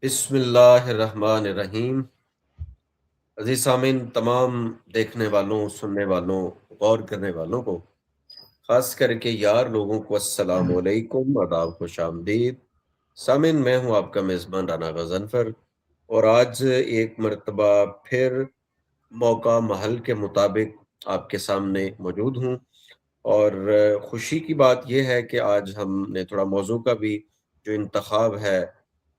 بسم اللہ الرحمن الرحیم۔ عزیز سامعین، تمام دیکھنے والوں، سننے والوں، غور کرنے والوں کو، خاص کر کے یار لوگوں کو السلام علیکم، آداب، خوش آمدید۔ سامعین، میں ہوں آپ کا میزبان رانا غضنفر، اور آج ایک مرتبہ پھر موقع محل کے مطابق آپ کے سامنے موجود ہوں، اور خوشی کی بات یہ ہے کہ آج ہم نے تھوڑا موضوع کا بھی جو انتخاب ہے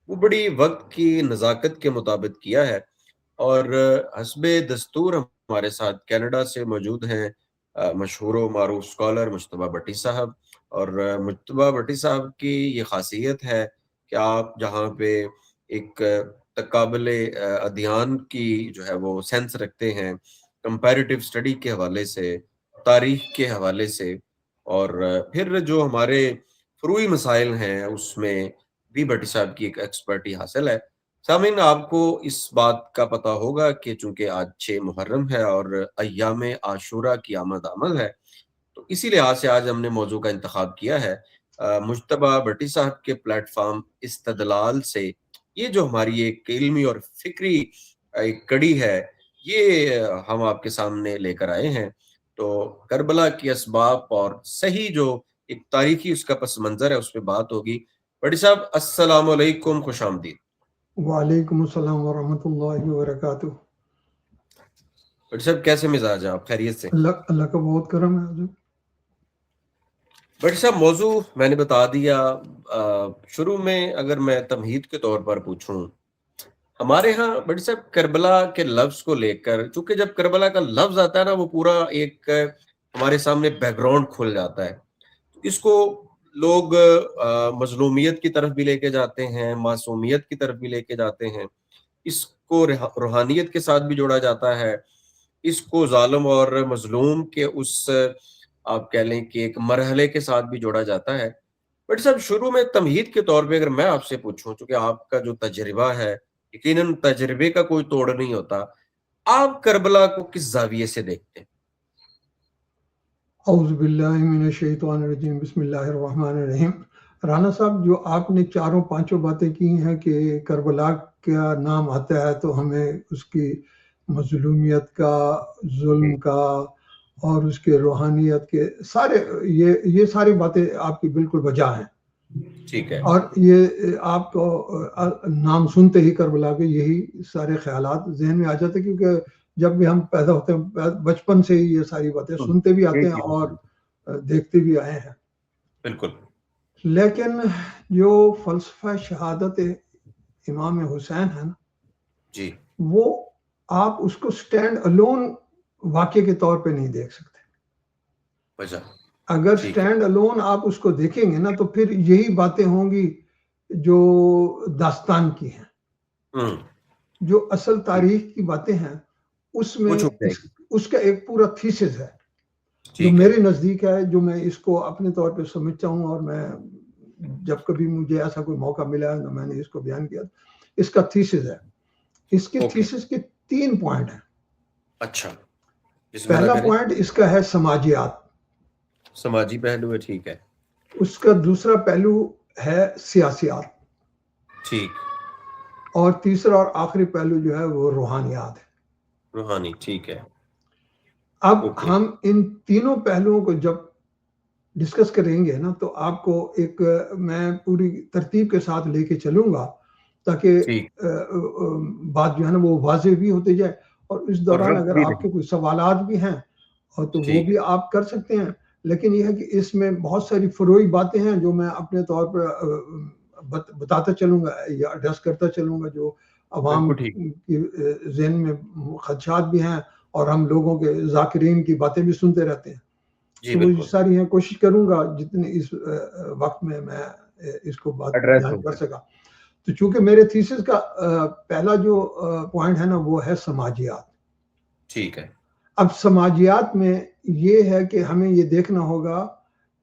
وہ بڑی وقت کی نزاکت کے مطابق کیا ہے، اور حسب دستور ہمارے ساتھ کینیڈا سے موجود ہیں مشہور و معروف اسکالر مجتبیٰ بٹی صاحب۔ اور مجتبیٰ بٹی صاحب کی یہ خاصیت ہے کہ آپ جہاں پہ ایک تقابل ادیان کی جو ہے وہ سینس رکھتے ہیں، کمپیریٹیو اسٹڈی کے حوالے سے، تاریخ کے حوالے سے، اور پھر جو ہمارے فروعی مسائل ہیں اس میں بھی بٹی صاحب کی ایک ایکسپرٹی حاصل ہے۔ سامعین، آپ کو اس بات کا پتہ ہوگا کہ چونکہ آج 6 محرم ہے اور ایام عاشورہ کی آمد ہے، تو اسی لحاظ سے آج ہم نے موضوع کا انتخاب کیا ہے مجتبیٰ بٹی صاحب کے پلیٹ فارم استدلال سے یہ جو ہماری ایک علمی اور فکری ایک کڑی ہے، یہ ہم آپ کے سامنے لے کر آئے ہیں۔ تو کربلا کی اسباب اور صحیح جو ایک تاریخی اس کا پس منظر ہے اس پہ بات ہوگی۔ بٹی صاحب السلام علیکم، خوش آمدید۔ وعلیکم السلام ورحمۃ اللہ وبرکاتہ۔ بٹی صاحب کیسے مزاج ہیں آپ؟ خیریت سے؟ اللہ کا بہت کرم ہے حضور۔ بٹی صاحب موضوع میں نے بتا دیا۔ شروع میں اگر میں تمہید کے طور پر پوچھوں، ہمارے ہاں بٹی صاحب کربلا کے لفظ کو لے کر، چونکہ جب کربلا کا لفظ آتا ہے نا وہ پورا ایک ہمارے سامنے بیک گراؤنڈ کھل جاتا ہے۔ اس کو لوگ مظلومیت کی طرف بھی لے کے جاتے ہیں، معصومیت کی طرف بھی لے کے جاتے ہیں، اس کو روحانیت کے ساتھ بھی جوڑا جاتا ہے، اس کو ظالم اور مظلوم کے اس آپ کہہ لیں کہ ایک مرحلے کے ساتھ بھی جوڑا جاتا ہے۔ بٹ صاحب شروع میں تمہید کے طور پہ اگر میں آپ سے پوچھوں، چونکہ آپ کا جو تجربہ ہے، یقیناً تجربے کا کوئی توڑ نہیں ہوتا، آپ کربلا کو کس زاویے سے دیکھتے ہیں؟ اعوذ باللہ من الشیطان الرجیم، بسم اللہ الرحمن الرحیم۔ رانا صاحب، جو آپ نے چاروں پانچوں باتیں کی ہیں کہ کربلا کا نام آتا ہے تو ہمیں اس کی مظلومیت کا، ظلم کا اور اس کے روحانیت کے یہ ساری باتیں آپ کی بالکل بجا ہیں۔ ٹھیک ہے۔ اور یہ آپ کو نام سنتے ہی کربلا کے یہی سارے خیالات ذہن میں آ جاتے ہیں، کیونکہ جب بھی ہم پیدا ہوتے ہیں بچپن سے ہی یہ ساری باتیں سنتے بھی آتے ہیں اور دیکھتے بھی آئے ہیں۔ بالکل۔ لیکن جو فلسفہ شہادت امام حسین ہے نا، جی، وہ آپ اس کو سٹینڈ الون واقعے کے طور پہ نہیں دیکھ سکتے۔ وجہ اگر ٹھیک ہے۔ سٹینڈ الون آپ اس کو دیکھیں گے نا تو پھر یہی باتیں ہوں گی جو داستان کی ہیں۔ جو اصل تاریخ کی باتیں ہیں اس میں وہ چھپ جائے گی۔ اس کا ایک پورا تھیسس ہے جو ٹھیک ہے۔ میرے نزدیک ہے، جو میں اس کو اپنے طور پہ سمجھتا ہوں، اور میں جب کبھی مجھے ایسا کوئی موقع ملا تو میں نے اس کو بیان کیا۔ اس کا تھیسس ہے، اس کے تھیسس کے 3 پوائنٹ ہیں۔ اچھا، پہلا پوائنٹ اس کا ہے سماجیات، سماجی پہلو ہے، ٹھیک ہے۔ اس کا دوسرا پہلو ہے سیاسیات، ٹھیک۔ اور تیسرا اور آخری پہلو جو ہے وہ روحانیات ہے۔ روحانی، ٹھیک ہے۔ اب ہم ان تینوں پہلوؤں کو جب ڈسکس کریں گے نا تو آپ کو ایک میں پوری ترتیب کے ساتھ لے کے چلوں گا تاکہ بات جو ہے نا وہ واضح بھی ہوتی جائے، اور اس دوران اگر آپ کے کوئی سوالات بھی ہیں اور تو وہ بھی آپ کر سکتے ہیں۔ لیکن یہ ہے کہ اس میں بہت ساری فروعی باتیں ہیں جو میں اپنے طور پر بتاتا چلوں گا یا ایڈریس کرتا چلوں گا، جو عوام کی ذہن میں خدشات بھی ہیں اور ہم لوگوں کے ذاکرین کی باتیں بھی سنتے رہتے ہیں۔ تو وہ ساری ہیں، کوشش کروں گا جتنے اس وقت میں اس کو بات بیان کر سکا۔ تو چونکہ میرے تھیسس کا پہلا جو پوائنٹ ہے نا وہ ہے سماجیات۔ ٹھیک ہے۔ اب سماجیات میں یہ ہے کہ ہمیں یہ دیکھنا ہوگا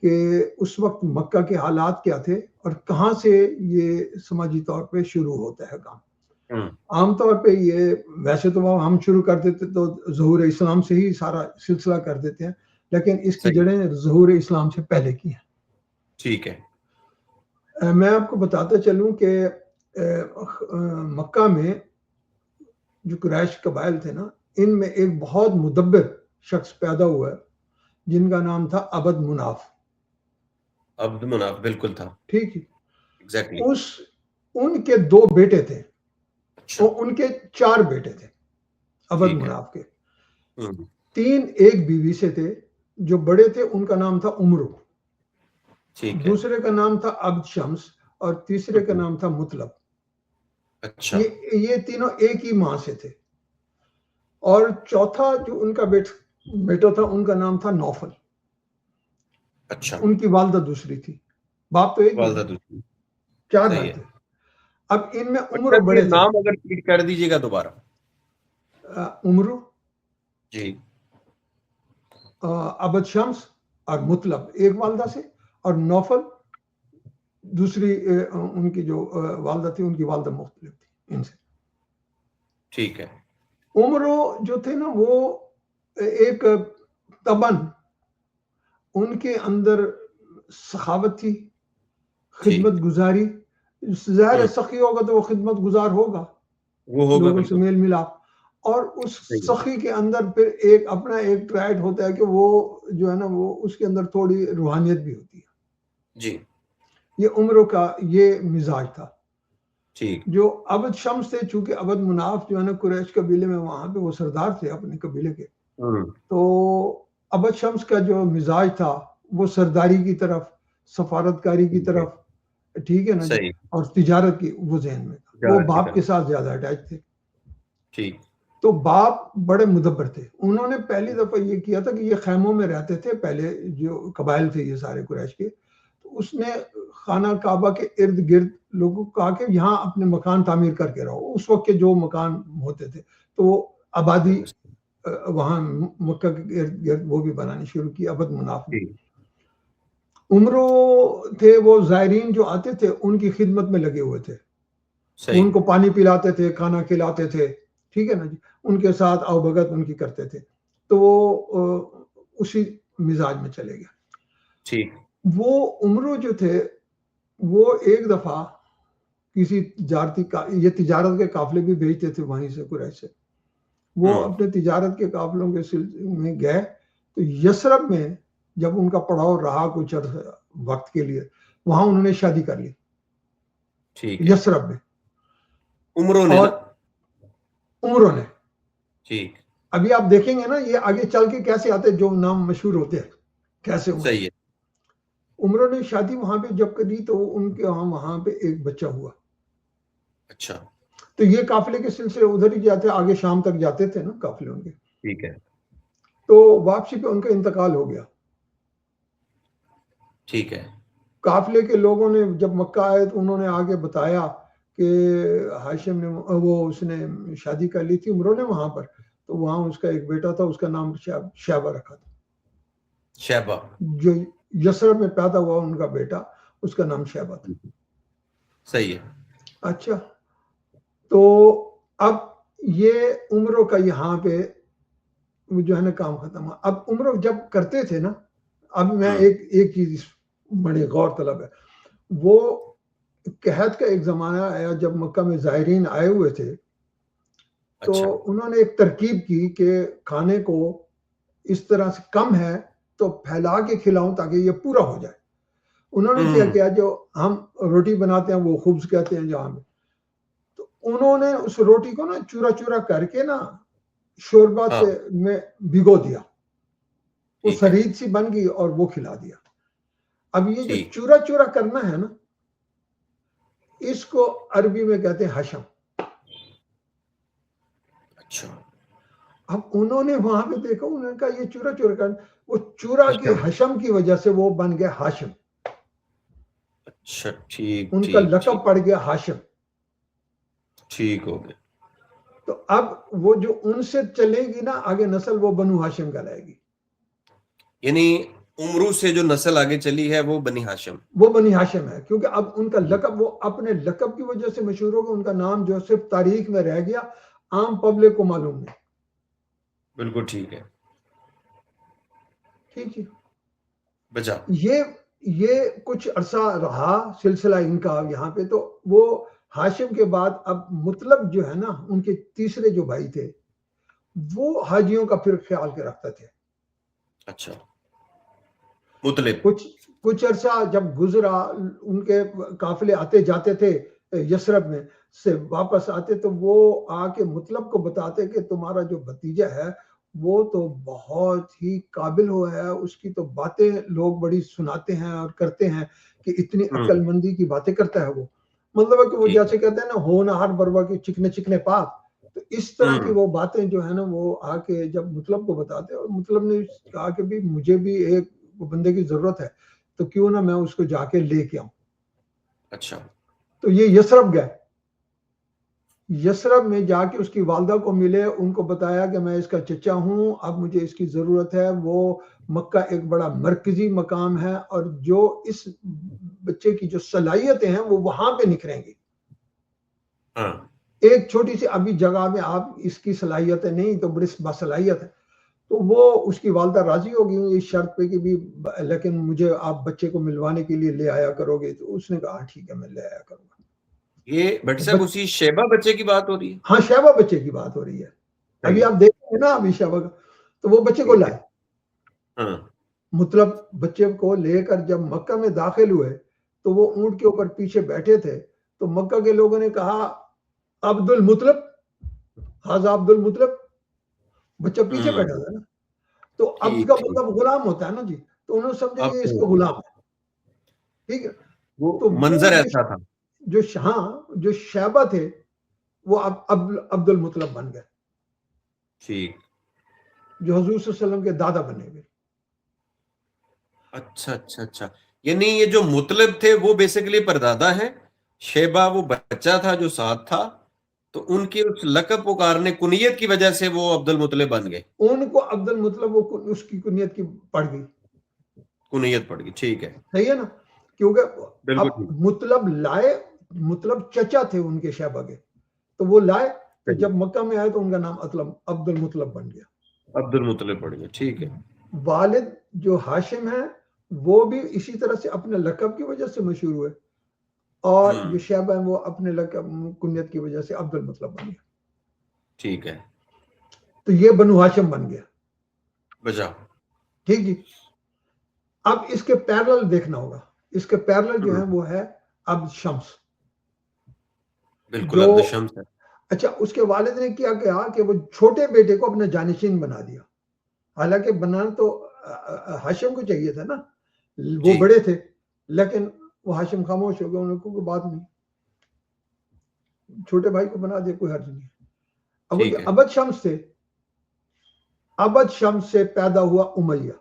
کہ اس وقت مکہ کے حالات کیا تھے اور کہاں سے یہ سماجی طور پہ شروع ہوتا ہے کام۔ عام طور پہ یہ ویسے تو ہم شروع کر دیتے تو ظہور اسلام سے ہی سارا سلسلہ کر دیتے ہیں، لیکن اس کی جڑیں ظہور اسلام سے پہلے کی ہیں۔ ٹھیک ہے۔ میں آپ کو بتاتا چلوں کہ مکہ میں جو قریش قبائل تھے نا، ان میں ایک بہت مدبر شخص پیدا ہوا ہے جن کا نام تھا عبد مناف. عبد مناف بالکل تھا. ٹھیک ہے. ایگزیکٹلی. ان کے 2 بیٹے تھے، اچھا. اور ان کے 4 بیٹے تھے عبد مناف کے. 3 ایک بیوی سے تھے. جو بڑے تھے ان کا نام تھا عمرو، دوسرے کا نام تھا عبد شمس، اور تیسرے کا نام تھا مطلب. اچھا. یہ تینوں ایک ہی ماں سے تھے. اور چوتھا جو ان کا بیٹا تھا ان کا نام تھا نوفل. اچھا. ان کی والدہ دوسری تھی، باپ تو ایک ہی. والدہ دوسری. 4 بھائی تھے. اب ان میں عمرو بڑے تھے. نام اگر ریپیٹ کر دیجیے گا دوبارہ. عمرو جی، عبد شمس اور مطلب ایک والدہ سے، اور نوفل دوسری ان کی جو والدہ تھی ان کی والدہ مختلف تھی ان سے. ٹھیک ہے. عمرو جو تھے نا وہ ایک تبن ان کے اندر سخاوت تھی، خدمت گزاری. ظاہر سخی ہوگا تو وہ خدمت گزار ہوگا، لوگوں سے میل ملاپ. اور اس سخی کے اندر پھر ایک اپنا ایک ٹرائٹ ہوتا ہے کہ وہ جو ہے نا وہ اس کے اندر تھوڑی روحانیت بھی ہوتی ہے. جی. یہ عمرو کا یہ مزاج تھا. ٹھیک. جو عبد شمس تھے، چونکہ عبد مناف جو ہے نا قریش قبیلے میں وہاں پہ وہ سردار تھے اپنے قبیلے کے، تو عبد شمس کا جو مزاج تھا وہ سرداری کی طرف، سفارتکاری کی طرف، ٹھیک ہے نا جی، اور تجارت کی وہ ذہن میں تھا. وہ باپ کے ساتھ زیادہ اٹیچ تھے. ٹھیک. تو باپ بڑے مدبر تھے. انہوں نے پہلی دفعہ یہ کیا تھا کہ یہ خیموں میں رہتے تھے پہلے، جو قبائل تھے یہ سارے قریش کے. تو اس نے خانہ کعبہ کے ارد گرد لوگوں کو کہا کہ یہاں اپنے مکان تعمیر کر کے رہو. اس وقت کے جو مکان ہوتے تھے تو وہ آبادی وہاں مکہ کے ارد گرد وہ بھی بنانی شروع کی عبد مناف نے. عمرو تھے وہ زائرین جو آتے تھے ان کی خدمت میں لگے ہوئے تھے. ان کو پانی پلاتے تھے، کھانا کھلاتے تھے، ٹھیک ہے نا جی، ان کے ساتھ آؤ بھگت ان کی کرتے تھے. تو وہ اسی مزاج میں چلے گیا. ٹھیک. وہ عمرو جو تھے وہ ایک دفعہ کسی یہ تجارت کے قافلے بھی بھیجتے تھے وہیں سے قریش سے. وہ اپنے تجارت کے قافلوں کے سلسلے میں گئے تو یثرب میں جب ان کا پڑاؤ رہا کچھ وقت کے لیے، وہاں انہوں نے شادی کر لی. یثرب میں عمرو نے. ٹھیک. ابھی آپ دیکھیں گے نا یہ آگے چل کے کیسے آتے جو نام مشہور ہوتے ہیں کیسے ہوئے. صحیح ہے. عمرو نے شادی وہاں پہ جب کری تو ان کے وہاں پہ ایک بچہ ہوا. اچھا. تو یہ قافلے کے سلسلے ادھر ہی جاتے، آگے شام تک جاتے تھے نا قافلے ان کے. ٹھیک ہے. تو واپسی پہ ان کا انتقال ہو گیا. ٹھیک ہے. قافلے کے لوگوں نے جب مکہ آئے تو انہوں نے آگے بتایا کہ ہاشم نے اس نے شادی کر لی تھی عمرو نے وہاں پر. تو وہاں اس کا ایک بیٹا تھا، اس کا نام شیبہ رکھا تھا. شیبہ جو یثرب میں پیدا ہوا ان کا بیٹا، اس کا نام شیبہ تھا. صحیح ہے. اچھا، تو اب یہ عمرو کا یہاں پہ جو ہے نا کام ختم ہوا. اب عمرو جب کرتے تھے نا، اب میں ایک چیز بڑی غور طلب ہے. وہ قحط کا ایک زمانہ آیا جب مکہ میں زائرین آئے ہوئے تھے. تو انہوں نے ایک ترکیب کی کہ کھانے کو اس طرح سے کم ہے تو پھیلا کے کھلاؤں تاکہ یہ پورا ہو جائے. انہوں نے کیا کیا، جو ہم روٹی بناتے ہیں وہ خبز کہتے ہیں جہاں میں، تو انہوں نے اس روٹی کو نا چورا چورا کر کے نا شوربہ سے میں بھگو دیا، وہ سرید سی بن گئی اور وہ کھلا دیا. اب یہ جو چورا چورا کرنا ہے نا، اس کو عربی میں کہتے ہیں حشم. اچھا. اب انہوں نے وہاں پہ دیکھا، انہوں نے کہا یہ چورا چورا کرنا، وہ چورا کے حشم کی وجہ سے وہ بن گیا ہاشم. اچھا. ٹھیک. ان کا لقب پڑ گیا ہاشم. ٹھیک ہو گیا. تو اب وہ جو ان سے چلے گی نا آگے نسل، وہ بنو ہاشم کا رہے گی. یعنی عمرو سے جو نسل آگے چلی ہے وہ بنی ہاشم، وہ بنی ہاشم ہے. کیونکہ اب ان کا لقب، وہ اپنے لقب کی وجہ سے مشہور ہو گیا. ان کا نام جو صرف تاریخ میں رہ گیا، عام پبلک کو معلوم نہیں. بالکل ٹھیک ہے. ٹھیک ہے. بچا. یہ کچھ عرصہ رہا سلسلہ ان کا یہاں پہ. تو وہ ہاشم کے بعد اب مطلب جو ہے نا ان کے تیسرے جو بھائی تھے وہ حاجیوں کا پھر خیال کے رکھتے تھے. اچھا مطلب کچھ عرصہ جب گزرا ان کے قافلے آتے جاتے تھے یثرب میں سے واپس آتے تو وہ آ کے مطلب کو بتاتے کہ تمہارا جو بھتیجا ہے وہ تو بہت ہی قابل ہوا ہے, اس کی تو باتیں لوگ بڑی سناتے ہیں اور کرتے ہیں کہ اتنی عقل مندی کی باتیں کرتا ہے وہ. مطلب ہے کہ وہ جیسے کہتے ہیں نا ہونہار بروا کی چکنے چکنے پاک, تو اس طرح کی وہ باتیں جو ہے نا وہ آ کے جب مطلب کو بتاتے, اور مطلب نے کہا کہ بھی مجھے بھی ایک بندے کی ضرورت ہے تو کیوں نہ میں اس کو جا کے لے کے آؤں. اچھا تو یہ یثرب گئے, یثرب میں جا کے اس کی والدہ کو ملے, ان کو بتایا کہ میں اس کا چچا ہوں, اب مجھے اس کی ضرورت ہے. وہ مکہ ایک بڑا مرکزی مقام ہے اور جو اس بچے کی جو صلاحیتیں ہیں وہ وہاں پہ نکھریں گی. ایک چھوٹی سی ابھی جگہ میں آپ اس کی صلاحیتیں نہیں تو بڑی باصلاحیت ہے. تو وہ اس کی والدہ راضی ہو گئی اس شرط پہ کہ بھی لیکن مجھے آپ بچے کو ملوانے کے لیے لے آیا کرو گے. تو اس نے کہا ٹھیک ہے میں لے آیا کروں گا. یہ بھٹی صاحب اسی شیبہ بچے کی بات ہو رہی ہے؟ ہاں شیبہ بچے کی بات ہو رہی ہے. ابھی آپ دیکھیں گے نا ابھی شیبہ کا, تو وہ بچے کو لائے. مطلب بچے کو لے کر جب مکہ میں داخل ہوئے تو وہ اونٹ کے اوپر پیچھے بیٹھے تھے, تو مکہ کے لوگوں نے کہا عبد المطلب, حاضر عبد المطلب, بچہ پیچھے بیٹھا تھا نا. تو عبد کا مطلب غلام ہوتا ہے نا جی, تو انہوں نے سمجھا یہ اس کا غلام ہے. ٹھیک ہے, تو منظر ایسا تھا. جو شیبہ تھے وہ اب عبد المطلب بن گئے, ٹھیک, جو حضور صلی اللہ علیہ وسلم کے دادا بنے ہوئے. اچھا اچھا اچھا, یعنی یہ جو مطلب تھے وہ بیسیکلی پردادا ہیں, شیبہ وہ بچہ تھا جو ساتھ تھا, تو ان کے اس لقب پکارنے کنیت کی وجہ سے وہ عبد المطلب بن گئے. ان کو عبد المطلب وہ اس کی کنیت کی پڑ گئی, کنیت پڑ گئی. ٹھیک ہے, صحیح ہے نا, کیونکہ اب مطلب لائے, مطلب چچا تھے ان کے شیبہ کے, تو وہ لائے, تو جب مکہ میں آئے تو ان کا نام عبد المطلب بن گیا, عبد المطلب پڑ گیا. ٹھیک ہے. والد جو ہاشم ہے وہ بھی اسی طرح سے اپنے لقب کی وجہ سے مشہور ہوئے, اور جو شیبہ ہے وہ اپنے لقب کنیت کی وجہ سے عبد المطلب بن گیا. ٹھیک ہے, تو یہ بنو ہاشم بن گیا. بجا ٹھیک جی. اب اس کے پیرلل دیکھنا ہوگا, اس کے پیرلل جو ہے وہ ہے عبد شمس. بالکل عبد شمس ہے. اچھا, اس کے والد نے کیا کہا کہ وہ چھوٹے بیٹے کو اپنا جانشین بنا دیا, حالانکہ بنانا تو ہاشم کو چاہیے تھا نا, وہ بڑے تھے, لیکن وہ ہاشم خاموش ہو گئے, انہوں نے کوئی بات نہیں, چھوٹے بھائی کو بنا دیا, کوئی حرج نہیں. اب جو عبد شمس تھے, عبد شمس سے پیدا ہوا امیہ.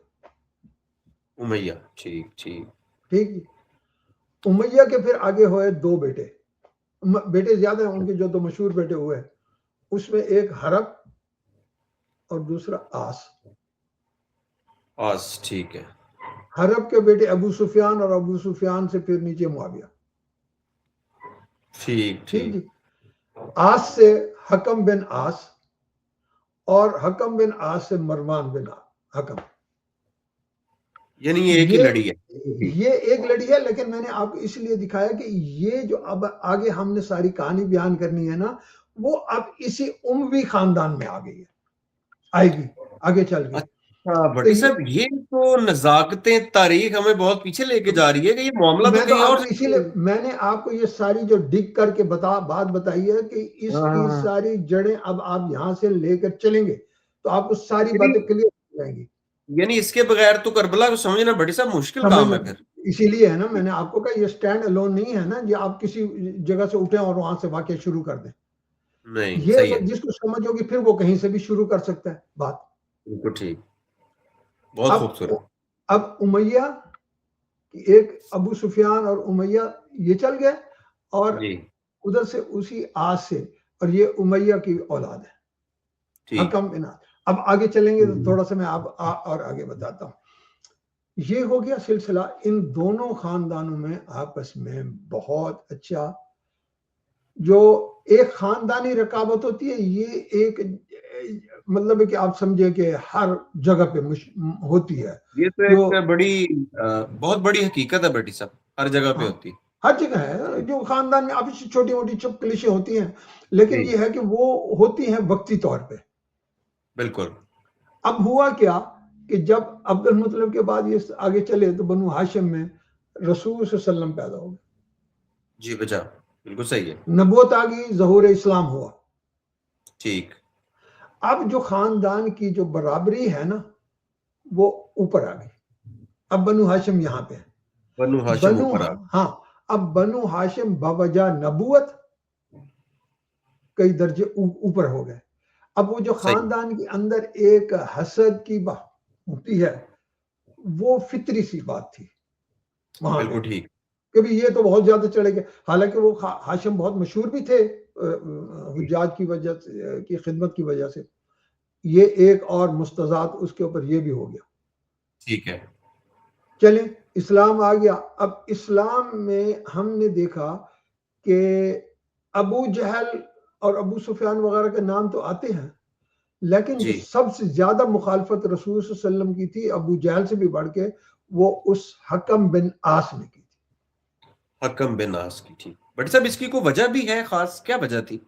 امیہ, ٹھیک ٹھیک ٹھیک جی. امیہ کے پھر آگے ہوئے دو بیٹے, بیٹے زیادہ ہیں ان کے, جو دو مشہور بیٹے ہوئے اس میں ایک حرب اور دوسرا آس. ٹھیک ہے. حرب کے بیٹے ابو سفیان, اور ابو سفیان سے پھر نیچے معاویہ. ٹھیک جی. آس سے حکم بن آس, اور حکم بن آس سے مروان بن حکم. یعنی یہ ایک ہی لڑی ہے. یہ ایک لڑی ہے, لیکن میں نے آپ کو اس لیے دکھایا کہ یہ جو اب آگے ہم نے ساری کہانی بیان کرنی ہے نا, وہ اب اسی اموی خاندان میں آ گئی ہے, آئے گی آگے چل گئی. بھٹی صاحب یہ تو نزاکتیں تاریخ ہمیں بہت پیچھے لے کے جا رہی ہے کہ یہ معاملہ تو کہیں اور. اسی لیے میں نے آپ کو یہ ساری جو ڈگ کر کے بات بتائی ہے کہ اس کی ساری جڑیں اب آپ یہاں سے لے کر چلیں گے تو آپ کو ساری باتیں کلیئر ہو جائیں گی. یعنی اس کے بغیر تو کربلا کو سمجھنا بھٹی صاحب مشکل کام ہے. پھر اسی لیے ہے نا میں نے آپ کو کہا یہ سٹینڈ الون نہیں ہے نا, یہ آپ کسی جگہ سے اٹھیں اور وہاں سے واقعہ شروع کر دیں. یہ جس کو سمجھ ہوگی پھر وہ کہیں سے بھی شروع کر سکتا ہے بات. بالکل ٹھیک, بہت خوبصورت. اب امیہ ایک ابو سفیان اور امیہ یہ چل گئے, اور ادھر سے اسی آس سے, اور یہ امیہ کی اولاد ہے حکم بن آس. اب آگے چلیں گے تو تھوڑا سا میں آپ اور آگے بتاتا ہوں. یہ ہو گیا سلسلہ ان دونوں خاندانوں میں آپس میں بہت اچھا, جو ایک خاندانی رقابت ہوتی ہے, یہ ایک مطلب ہے کہ آپ سمجھے کہ ہر جگہ پہ ہوتی ہے. یہ تو ایک بہت بڑی حقیقت ہے بیٹی صاحب, ہر جگہ پہ ہوتی ہے. ہر جگہ ہے، جو خاندان میں اب چھوٹی موٹی چپ کلیشیں ہوتی ہیں، لیکن جی یہ ہے کہ وہ ہوتی ہیں وقتی طور پہ. بالکل. اب ہوا کیا کہ جب عبد المطلب کے بعد یہ آگے چلے تو بنو ہاشم میں رسول صلی اللہ علیہ وسلم پیدا ہو گئے. جی بچا بالکل صحیح ہے. نبوت آ گئی، ظہور اسلام ہوا. ٹھیک. اب جو خاندان کی جو برابری ہے نا وہ اوپر آ گئی. اب بنو ہاشم یہاں پہ ہے. بنو ہاشم اوپر آ گئے. ہاں اب بنو ہاشم بوجہ نبوت کئی درجے اوپر ہو گئے. اب وہ جو صحیح. خاندان کے اندر ایک حسد کی بات ہوتی ہے وہ فطری سی بات تھی وہاں پہ بالکل ٹھیک. کہ بھی یہ تو بہت زیادہ چڑھے گئے. حالانکہ وہ ہاشم بہت مشہور بھی تھے حجاج کی وجہ سے، کی خدمت کی وجہ سے. یہ ایک اور مستضاد اس کے اوپر یہ بھی ہو گیا. ٹھیک ہے. چلیں اسلام آ گیا. اب اسلام میں ہم نے دیکھا کہ ابو جہل اور ابو سفیان وغیرہ کے نام تو آتے ہیں، لیکن جو جی سب سے زیادہ مخالفت رسول صلی اللہ علیہ وسلم کی تھی ابو جہل سے بھی بڑھ کے وہ اس حکم بن عاص نے کی تھی. حکم بن عاص کی. ٹھیک. بٹ صاحب اس کی کوئی وجہ بھی ہے خاص؟ کیا وجہ تھی؟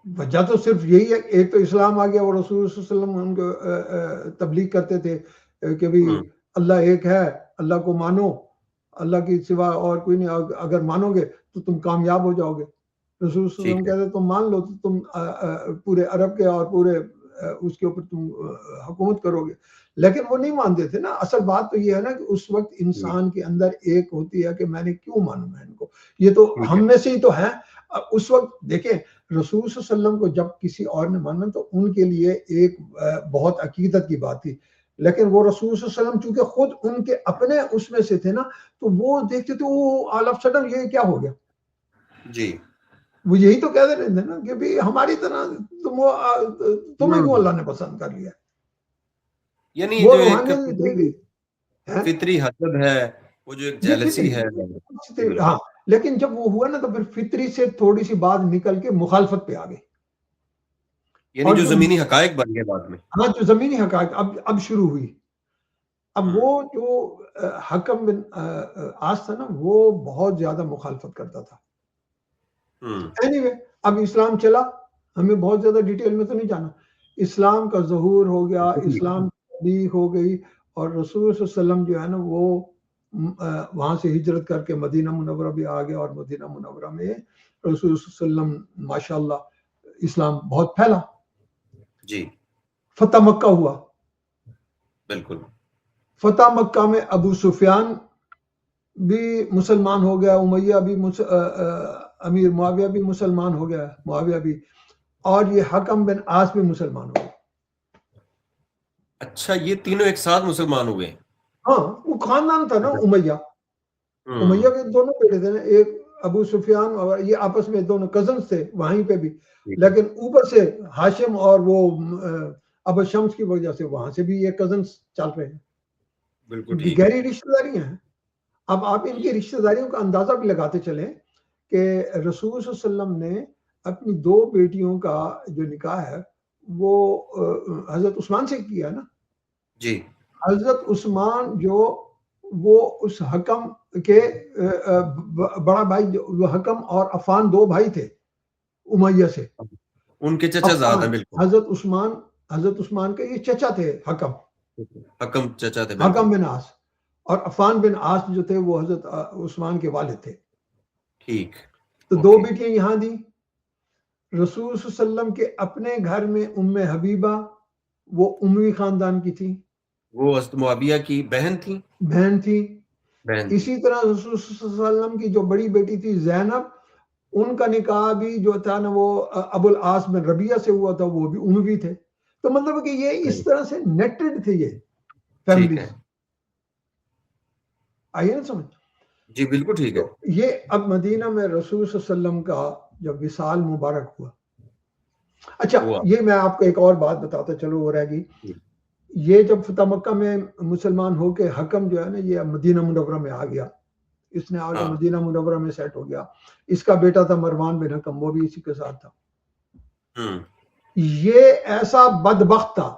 وجہ تو صرف یہی ہے، ایک تو اسلام آ گیا اور رسول صلی اللہ علیہ وسلم ان کو تبلیغ کرتے تھے کہ بھی اللہ ایک ہے، اللہ کو مانو، اللہ کی سوا اور کوئی نہیں، اگر مانو گے تو تم کامیاب ہو جاؤ گے. رسول صلی اللہ علیہ وسلم ٹھیک ہے. کہتے تم مان لو تو تم پورے عرب کے اور پورے اس کے اوپر تم حکومت کرو گے. لیکن وہ نہیں مانتے تھے نا. اصل بات تو یہ ہے نا کہ اس وقت انسان کے اندر ایک ہوتی ہے کہ میں نے کیوں مانوں میں ان کو، یہ تو ٹھیک ہے. ہم میں سے ہی تو ہے. اس وقت دیکھیں رسول صلی اللہ علیہ وسلم کو جب کسی اور نے مانا تو ان کے لیے ایک بہت عقیدت کی بات تھی، لیکن وہ رسول صلی اللہ علیہ وسلم چونکہ خود ان کے اپنے اس میں سے تھے نا تو وہ دیکھتے تھے وہ آل آف سڈن یہ کیا ہو گیا. جی وہ یہی تو کہتے رہتے نا کہ بھی ہماری طرح تمہیں کیوں اللہ نے پسند کر لیا. یعنی وہ جو ایک روحانیت دے گی فطری حسد ہے، وہ جو ایک یہ جیلسی ہے. فطری ہاں. لیکن جب وہ ہوا نا تو پھر فطری سے تھوڑی سی بات نکل کے مخالفت پہ آ گئی. یعنی جو زمینی حقائق بن گئے بعد میں. ہاں جو زمینی حقائق اب شروع ہوئی. اب وہ جو حکم بن عاص تھا نا وہ بہت زیادہ مخالفت کرتا تھا. اینی وے اب اسلام چلا، ہمیں بہت زیادہ ڈیٹیل میں تو نہیں جانا. اسلام کا ظہور ہو گیا، اسلام بھی ہو گئی، اور رسول صلی اللہ علیہ وسلم جو ہے نا وہ وہاں سے ہجرت کر کے مدینہ منورہ بھی آ گیا، اور مدینہ منورہ میں رسول صلی اللہ علیہ وسلم ماشاءاللہ اسلام بہت پھیلا. جی فتح مکہ ہوا. بالکل. فتح مکہ میں ابو سفیان بھی مسلمان ہو گیا، امیہ بھی امیر معاویہ بھی مسلمان ہو گیا، معاویہ بھی، اور یہ حکم بن عاص بھی مسلمان ہو گیا. اچھا یہ تینوں ایک ساتھ مسلمان ہوئے؟ ہاں وہ خاندان تھا نا امیہ. امیہ کے دونوں بیٹے تھے نا، ایک ابو سفیان، اور یہ آپس میں دونوں کزنز تھے وہیں پہ بھی، لیکن اوپر سے ہاشم اور وہ ابو شمس کی وجہ سے وہاں سے بھی یہ کزنز چل رہے ہیں. بالکل ٹھیک. گہری رشتہ داریاں ہیں. اب آپ ان کی رشتہ داریوں کا اندازہ بھی لگاتے چلیں کہ رسول صلی اللہ علیہ وسلم نے اپنی 2 بیٹیوں کا جو نکاح ہے وہ حضرت عثمان سے کیا نا. جی حضرت عثمان جو وہ اس حکم کے بڑا بھائی، جو حکم اور عفان 2 بھائی تھے امیہ سے. ان کے چچا زاد ہیں. بالکل. حضرت عثمان کے یہ چچا تھے حکم چچا تھے. حکم بن عاص، اور عفان بن عاص جو تھے وہ حضرت عثمان کے والد تھے. ٹھیک. تو 2 بیٹیاں یہاں دی. رسول صلی اللہ علیہ وسلم کے اپنے گھر میں ام حبیبہ وہ اموی خاندان کی تھی، وہ حضرت معاویہ کی بہن تھی. اسی طرح رسول صلی اللہ علیہ وسلم کی جو بڑی بیٹی تھی زینب، ان کا نکاح بھی جو تھا نا وہ ابو العاص بن ربیعہ سے ہوا تھا، وہ بھی اموی تھے. تو مطلب کہ یہ اس طرح سے نیٹڈ تھے یہ فیملیز. آئیے نا سمجھ. جی بالکل ٹھیک ہے. یہ اب مدینہ میں رسول صلی اللہ علیہ وسلم کا جب وصال مبارک ہوا. اچھا یہ میں آپ کو ایک اور بات بتاتا چلو وہ رہ گئی. یہ جب فتح مکہ میں مسلمان ہو کے حکم جو ہے نا یہ مدینہ منورہ میں آ گیا، اس نے آگے مدینہ منورہ میں سیٹ ہو گیا. اس کا بیٹا تھا مروان بن حکم، وہ بھی اسی کے ساتھ تھا. یہ ایسا بدبخت تھا،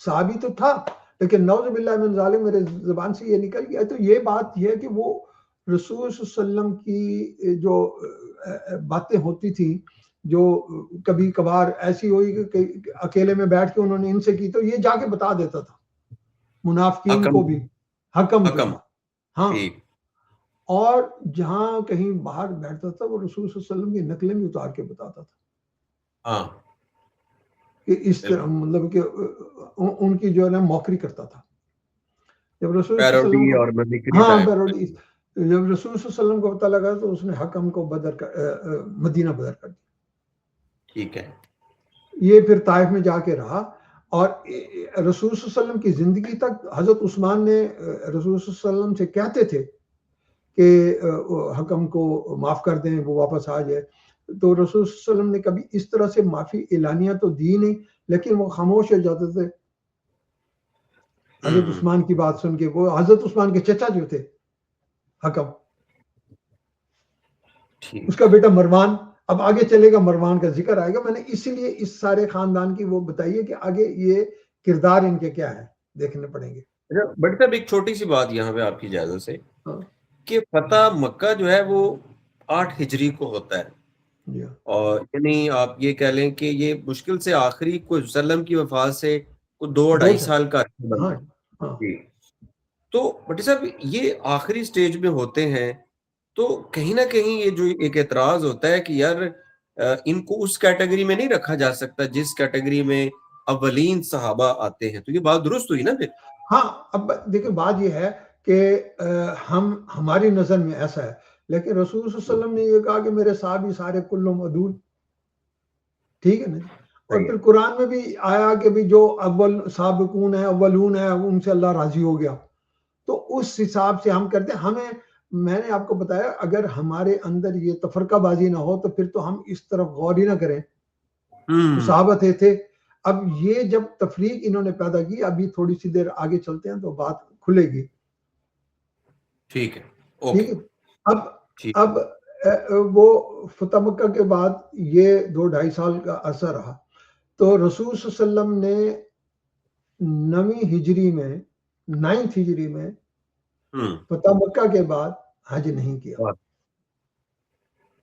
صحابی تو تھا لیکن نعوذ باللہ من ظالم، میرے زبان سے یہ نکل گیا. تو یہ بات یہ ہے کہ وہ رسول صلی اللہ علیہ وسلم کی جو باتیں ہوتی تھی جو کبھی کبھار ایسی ہوئی کہ اکیلے میں بیٹھ کے انہوں نے ان سے کی تو یہ جا کے بتا دیتا تھا منافقین کو بھی، حکم کو بھی. ہاں، اور جہاں کہیں باہر بیٹھتا تھا وہ رسول صلی اللہ علیہ وسلم کی نقلیں بھی اتار کے بتاتا تھا کہ اس طرح مطلب کہ ان کی جو ہے نا موکری کرتا تھا. جب رسول صلی اللہ علیہ وسلم جب رسول صلی اللہ علیہ وسلم کو پتہ لگا تو اس نے حکم کو مدینہ بدر کر دیا. ٹھیک ہے. یہ پھر طائف میں جا کے رہا اور رسول صلی اللہ علیہ وسلم کی زندگی تک حضرت عثمان نے رسول صلی اللہ علیہ وسلم سے کہتے تھے کہ حکم کو معاف کر دیں وہ واپس آ جائے. تو رسول صلی اللہ علیہ وسلم نے کبھی اس طرح سے معافی اعلانیہ تو دی نہیں لیکن وہ خاموش ہو جاتے تھے حضرت عثمان کی بات سن کے. وہ حضرت عثمان کے چچا جو تھے حکم، اس کا بیٹا مروان، اب آگے چلے گا مروان کا ذکر آئے گا. میں نے اسی لیے اس سارے خاندان کی وہ بتائی ہے کہ آگے یہ کردار ان کے کیا ہے دیکھنے پڑیں گے. بٹ صاحب ایک چھوٹی سی بات یہاں پہ آپ کی اجازت سے کہ فتح مکہ جو ہے وہ 8 ہجری کو ہوتا ہے اور یعنی آپ یہ کہہ لیں کہ یہ مشکل سے آخری کوئی وسلم کی وفات سے 2-2.5 سال کا تو بٹ صاحب یہ آخری سٹیج میں ہوتے ہیں تو کہیں نہ کہیں یہ جو ایک اعتراض ہوتا ہے کہ یار ان کو اس کیٹیگری میں نہیں رکھا جا سکتا جس کیٹیگری میں اولین صحابہ آتے ہیں. تو یہ بات درست ہوئی نا پھر؟ ہاں، اب دیکھیں بات یہ ہے کہ ہماری نظر میں ایسا ہے لیکن رسول صلی اللہ علیہ وسلم نے یہ کہا کہ میرے صحابی سارے کلہم عدول. ٹھیک ہے نا. اور پھر قرآن میں بھی آیا کہ بھی جو اول سابقون ہے اولون ہے ان سے اللہ راضی ہو گیا. تو اس حساب سے ہم کرتے ہیں. میں نے آپ کو بتایا اگر ہمارے اندر یہ تفرقہ بازی نہ ہو تو پھر تو ہم اس طرف غور ہی نہ کریں. صحابہ تھے. اب یہ جب تفریق انہوں نے پیدا کی ابھی تھوڑی سی دیر آگے چلتے ہیں تو بات کھلے گی. ٹھیک ہے. اب وہ فتح مکہ کے بعد یہ 2-2.5 سال کا عرصہ رہا تو رسول صلی اللہ علیہ وسلم نے 9 ہجری میں فتح مکہ کے بعد حج نہیں کیا.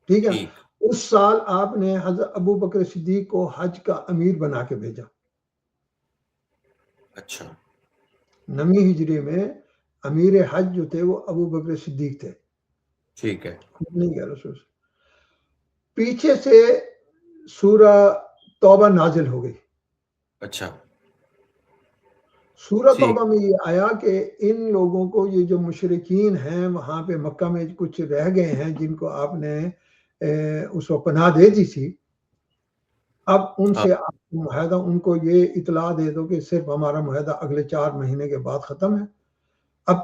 ٹھیک ہے. اس سال آپ نے حضرت ابو بکر صدیق کو حج کا امیر بنا کے بھیجا. اچھا. 9 ہجری میں امیر حج جو تھے وہ ابو بکر صدیق تھے. ٹھیک ہے. نہیں گیا رسول. پیچھے سے سورہ توبہ نازل ہو گئی. اچھا. سورہ توبہ میں یہ آیا کہ ان لوگوں کو یہ جو مشرکین ہیں وہاں پہ مکہ میں کچھ رہ گئے ہیں جن کو آپ نے اس وقت پناہ دے دی تھی، اب ان سے آپ معاہدہ ان کو یہ اطلاع دے دو کہ صرف ہمارا معاہدہ اگلے 4 مہینے کے بعد ختم ہے. اب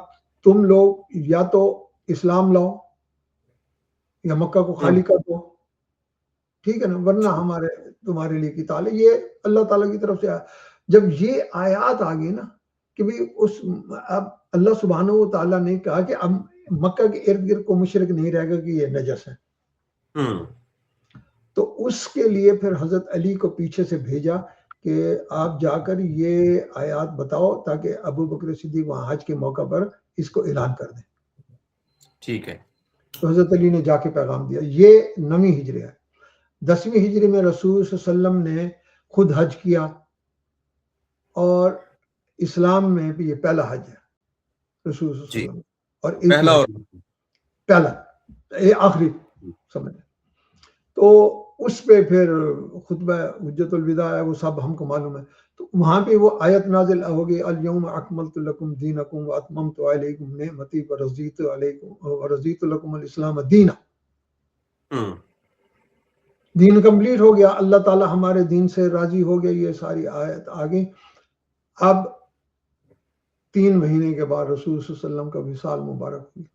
تم لوگ یا تو اسلام لاؤ یا مکہ کو خالی کر دو. ٹھیک ہے نا، ورنہ تمہارے لیے قتال ہے. یہ اللہ تعالیٰ کی طرف سے آیا. جب یہ آیات آ گئی نا کہ بھی اب اللہ سبحانہ و تعالیٰ نے کہا کہ اب مکہ کے ارد گرد کو مشرک نہیں رہے گا کہ یہ نجس ہے، تو اس کے لیے پھر حضرت علی کو پیچھے سے بھیجا کہ آپ جا کر یہ آیات بتاؤ تاکہ ابو بکر صدیق وہاں حج کے موقع پر اس کو اعلان کر دیں. ٹھیک ہے. تو حضرت علی نے جا کے پیغام دیا. یہ 9 ہجری ہے. 10ویں ہجری میں رسول صلی اللہ علیہ وسلم نے خود حج کیا اور اسلام میں بھی یہ پہلا حج ہے رسول صلی اللہ علیہ وسلم. اور پہلا آخری سمجھ. تو اس پہ پھر خطبہ حجت الوداع ہے، وہ سب ہم کو معلوم ہے. تو وہاں پہ وہ آیت نازل ہوگی الیوم اکملت لکم دینکم واتممت علیکم نعمتی ورضیت لکم الاسلام دینا. دین کمپلیٹ ہو گیا، اللہ تعالی ہمارے دین سے راضی ہو گیا. یہ ساری آیت آگے. اب 3 مہینے کے بعد رسول صلی اللہ علیہ وسلم کا وصال مبارک ہوئی.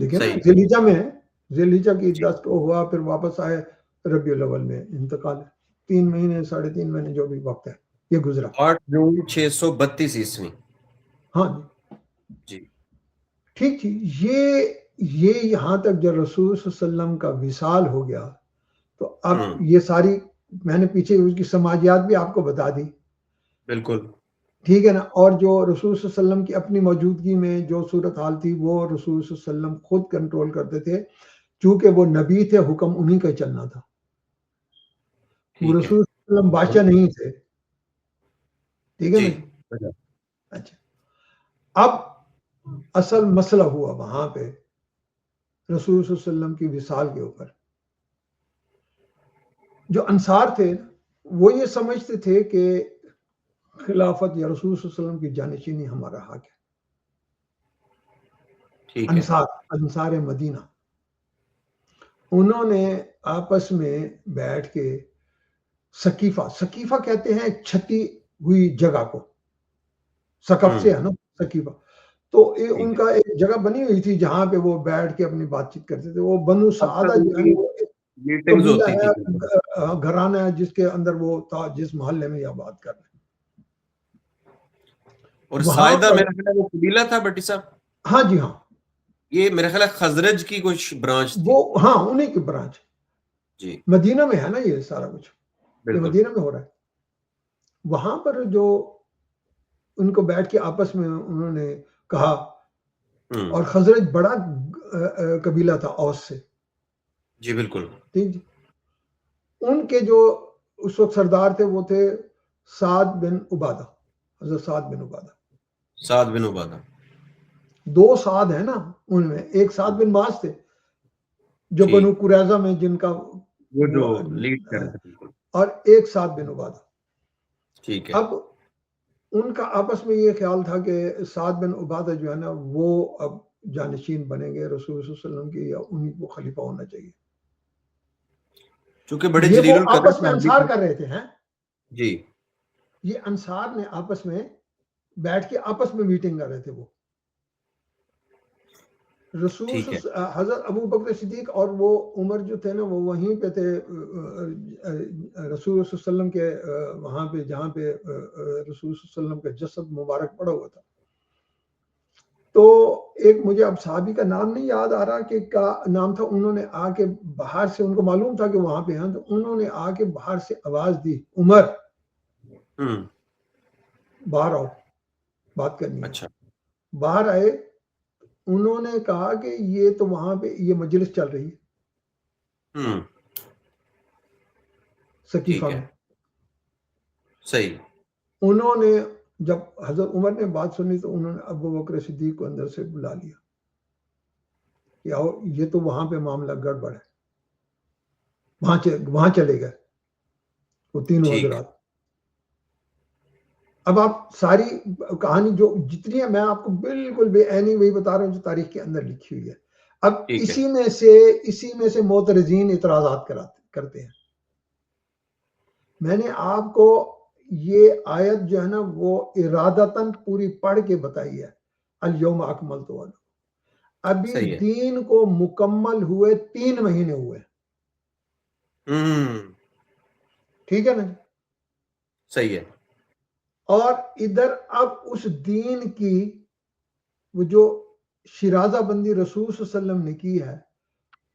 دیکھیں نا ذی الحجہ میں، ذی الحجہ کی 10 کو ہوا، پھر واپس آئے ربیع الاول میں انتقال ہے. 3 مہینے 3.5 مہینے جو بھی وقت ہے یہ گزرا. 8 جون 632 عیسوی. ہاں جی ٹھیک تھی. یہ یہاں تک جب رسول صلی اللہ علیہ وسلم کا وصال ہو گیا تو اب یہ ساری میں نے پیچھے اس کی سماجیات بھی آپ کو بتا دی. بالکل. ٹھیک ہے نا. اور جو رسول صلی اللہ علیہ وسلم کی اپنی موجودگی میں جو صورتحال تھی وہ رسول صلی اللہ علیہ وسلم خود کنٹرول کرتے تھے، چونکہ وہ نبی تھے، حکم انہی کا چلنا تھا. وہ رسول صلی اللہ علیہ وسلم بادشاہ نہیں تھے. ٹھیک ہے نا جی. اچھا، اب اصل مسئلہ ہوا وہاں پہ رسول صلی اللہ علیہ وسلم کی وصال کے اوپر. جو انصار تھے وہ یہ سمجھتے تھے کہ خلافت یا رسول صلی اللہ علیہ وسلم کی جانشینی ہمارا حق ہے. انصار مدینہ انہوں نے آپس میں بیٹھ کے سقیفہ کہتے ہیں چھتی ہوئی جگہ کو، سقف سے ہے نا سقیفہ. تو ان کا ایک جگہ بنی ہوئی تھی جہاں پہ وہ بیٹھ کے اپنی بات چیت کرتے تھے. وہ بنو سعادہ جو ہے قبیلہ ہے، گھرانہ ہے جس کے اندر وہ تھا، جس محلے میں یہ بات کر رہے ہیں. اور سائدہ میرا خیال وہ قبیلہ تھا بٹی صاحب. ہاں جی ہاں، یہ میرا خیال خزرج کی کچھ برانچ تھی. وہ ہاں انہی کی برانچ جی. مدینہ میں ہے نا یہ سارا کچھ، یہ مدینہ میں ہو رہا ہے. وہاں پر جو ان کو بیٹھ کے آپس میں انہوں نے کہا، اور خزرج بڑا قبیلہ تھا اوس سے. جی بالکل. ٹھیک جی. ان کے جو اس وقت سردار تھے وہ تھے سعد بن عبادہ، حضرت سعد بن عبادہ. دو سعد ہیں نا ان میں، ایک سعد بن معاذ تھے جو بنو قریظہ میں جن کا وہ جو لیڈ کر رہے تھے، اور ایک سعد بن عبادہ. ٹھیک ہے. اب ان کا آپس میں یہ خیال تھا کہ سعد بن عبادہ جو ہے نا وہ اب جانشین بنیں گے رسول صلی اللہ علیہ وسلم کے، یا انہی کو خلیفہ ہونا چاہیے. چونکہ بڑے یہ جلیل وہ القدر آپس میں انصار کر رہے تھے ہیں جی. یہ انصار نے آپس میں بیٹھ کے آپس میں میٹنگ کر رہے تھے. وہ رسول حضرت ابو بکر صدیق اور وہ عمر جو تھے نا وہ وہیں پہ تھے رسول صلی اللہ علیہ وسلم کے وہاں پہ جہاں پہ رسول صلی اللہ علیہ وسلم کا جسد مبارک پڑا ہوا تھا. تو ایک مجھے اب صحابی کا نام نہیں یاد آ رہا کہ کا نام تھا، انہوں نے آ کے باہر سے، ان کو معلوم تھا کہ وہاں پہ ہیں، تو انہوں نے آ کے باہر سے آواز دی، عمر باہر آؤ، بات کرنی ہے. باہر آئے. انہوں نے کہا کہ یہ تو وہاں پہ یہ مجلس چل رہی ہے سقیفہ میں. صحیح. انہوں نے جب حضرت عمر نے بات سنی تو انہوں نے ابو بکر صدیق کو اندر سے بلا لیا کہ آؤ، یہ تو وہاں پہ معاملہ گڑبڑ ہے. وہاں چلے گئے وہ تینوں حضرات. اب آپ ساری کہانی جو جتنی ہے میں آپ کو بالکل بے عینی وہی بتا رہا ہوں جو تاریخ کے اندر لکھی ہوئی ہے. اب اسی میں سے معترضین اعتراضات کرتے ہیں. میں نے آپ کو یہ آیت جو ہے نا وہ ارادتاً پوری پڑھ کے بتائی ہے، الیوم اکملت لکم. ابھی دین کو مکمل ہوئے 3 مہینے ہوئے. ٹھیک ہے نا؟ صحیح ہے. اور ادھر اب اس دین کی وہ جو شیرازہ بندی رسول صلی اللہ علیہ وسلم نے کی ہے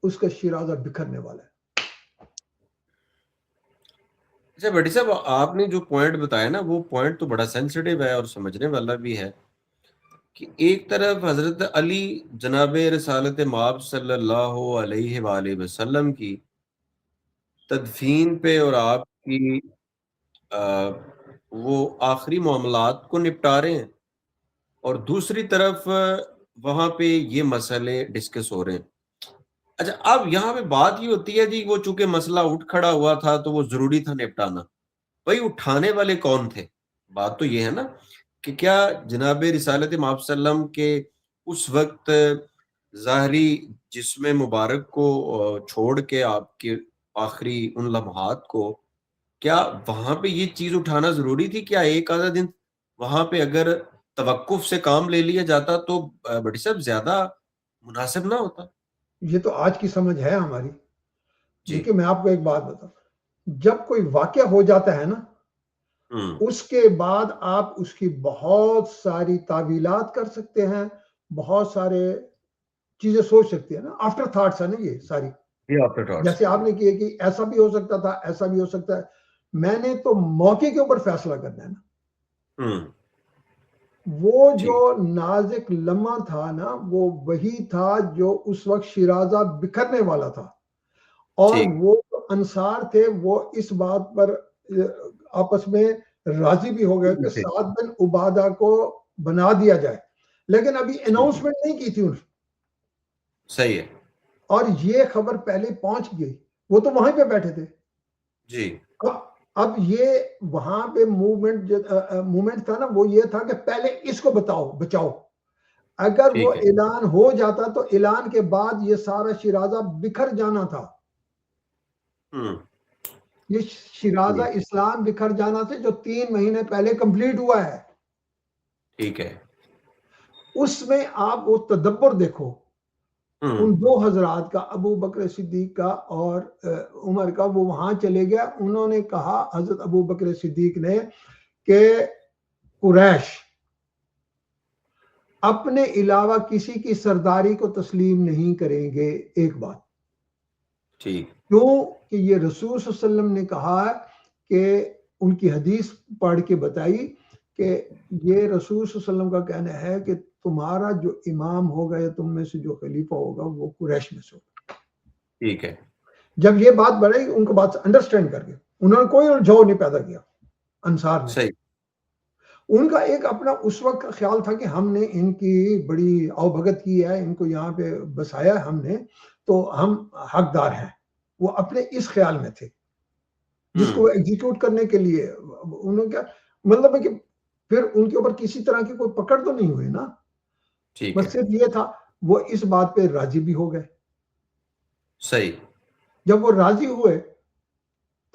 اس کا شیرازہ بکھرنے والا ہے. اچھا بھٹی صاحب، آپ نے جو پوائنٹ بتایا نا وہ پوائنٹ تو بڑا سینسٹیو ہے اور سمجھنے والا بھی ہے کہ ایک طرف حضرت علی جناب رسالت مآب صلی اللہ علیہ وآلہ وسلم کی تدفین پہ اور آپ کی وہ آخری معاملات کو نپٹا رہے ہیں، اور دوسری طرف وہاں پہ یہ مسئلے ڈسکس ہو رہے ہیں. اچھا، اب یہاں پہ بات یہ ہوتی ہے جی وہ چونکہ مسئلہ اٹھ کھڑا ہوا تھا تو وہ ضروری تھا نپٹانا. بھائی اٹھانے والے کون تھے؟ بات تو یہ ہے نا کہ کیا جناب رسالت مآب صلی اللہ علیہ وسلم کے اس وقت ظاہری جسم مبارک کو چھوڑ کے آپ کے آخری ان لمحات کو، کیا وہاں پہ یہ چیز اٹھانا ضروری تھی؟ کیا ایک آدھا دن وہاں پہ اگر توقف سے کام لے لیا جاتا تو بڑی صاحب زیادہ مناسب نہ ہوتا؟ یہ تو آج کی سمجھ ہے ہماری. دیکھیں میں آپ کو ایک بات بتاؤں، جب کوئی واقعہ ہو جاتا ہے نا اس کے بعد آپ اس کی بہت ساری تعویلات کر سکتے ہیں، بہت سارے چیزیں سوچ سکتے ہیں نا. آفٹر تھاٹس ہے نا یہ ساری. جیسے آپ نے کیا کہ ایسا بھی ہو سکتا تھا، ایسا بھی ہو سکتا ہے. میں نے تو موقع کے اوپر فیصلہ کرنا ہے نا. وہ جو نازک لمحہ تھا نا وہ وہی تھا جو اس وقت شیرازہ بکھرنے والا تھا، اور وہ انصار تھے وہ اس بات پر آپس میں راضی بھی ہو گئے کہ سعد بن عبادہ کو بنا دیا جائے، لیکن ابھی اناؤنسمنٹ نہیں کی تھی انہوں نے. صحیح ہے. اور یہ خبر پہلے پہنچ گئی، وہ تو وہیں پہ بیٹھے تھے. جی. اب یہ وہاں پہ موومنٹ تھا نا، وہ یہ تھا کہ پہلے اس کو بچاؤ. اگر وہ اعلان ہو جاتا تو اعلان کے بعد یہ سارا شیرازہ بکھر جانا تھا. یہ شیرازہ اسلام بکھر جانا تھا جو 3 مہینے پہلے کمپلیٹ ہوا ہے. ٹھیک ہے. اس میں آپ وہ تدبر دیکھو ان دو حضرات کا، ابو بکر صدیق کا اور عمر کا. وہ وہاں چلے گیا، انہوں نے کہا حضرت ابو بکر صدیق نے کہ قریش اپنے علاوہ کسی کی سرداری کو تسلیم نہیں کریں گے. ایک بات کیوں کہ یہ رسول صلی اللہ علیہ وسلم نے کہا کہ ان کی حدیث پڑھ کے بتائی کہ یہ رسول صلی اللہ علیہ وسلم کا کہنا ہے کہ تمہارا جو امام ہوگا یا تم میں سے جو خلیفہ ہوگا وہ قریش میں سے ہوگا. ٹھیک ہے. جب یہ بات بڑھے ان کو بات انڈرسٹینڈ کر کے انہوں نے کوئی الجھاؤ نہیں پیدا کیا انصار نے. صحیح. ان کا ایک اپنا اس وقت کا خیال تھا کہ ہم نے ان کی بڑی آؤ بھگت کی ہے، ان کو یہاں پہ بسایا ہم نے تو ہم حقدار ہیں. وہ اپنے اس خیال میں تھے جس کو ایگزیکیوٹ کرنے کے لیے انہوں نے کیا مطلب ہے کہ پھر ان کے اوپر کسی طرح کی کوئی پکڑ تو نہیں ہوئی نا. بس صرف یہ تھا وہ اس بات پہ راضی بھی ہو گئے. صحیح. جب وہ راضی ہوئے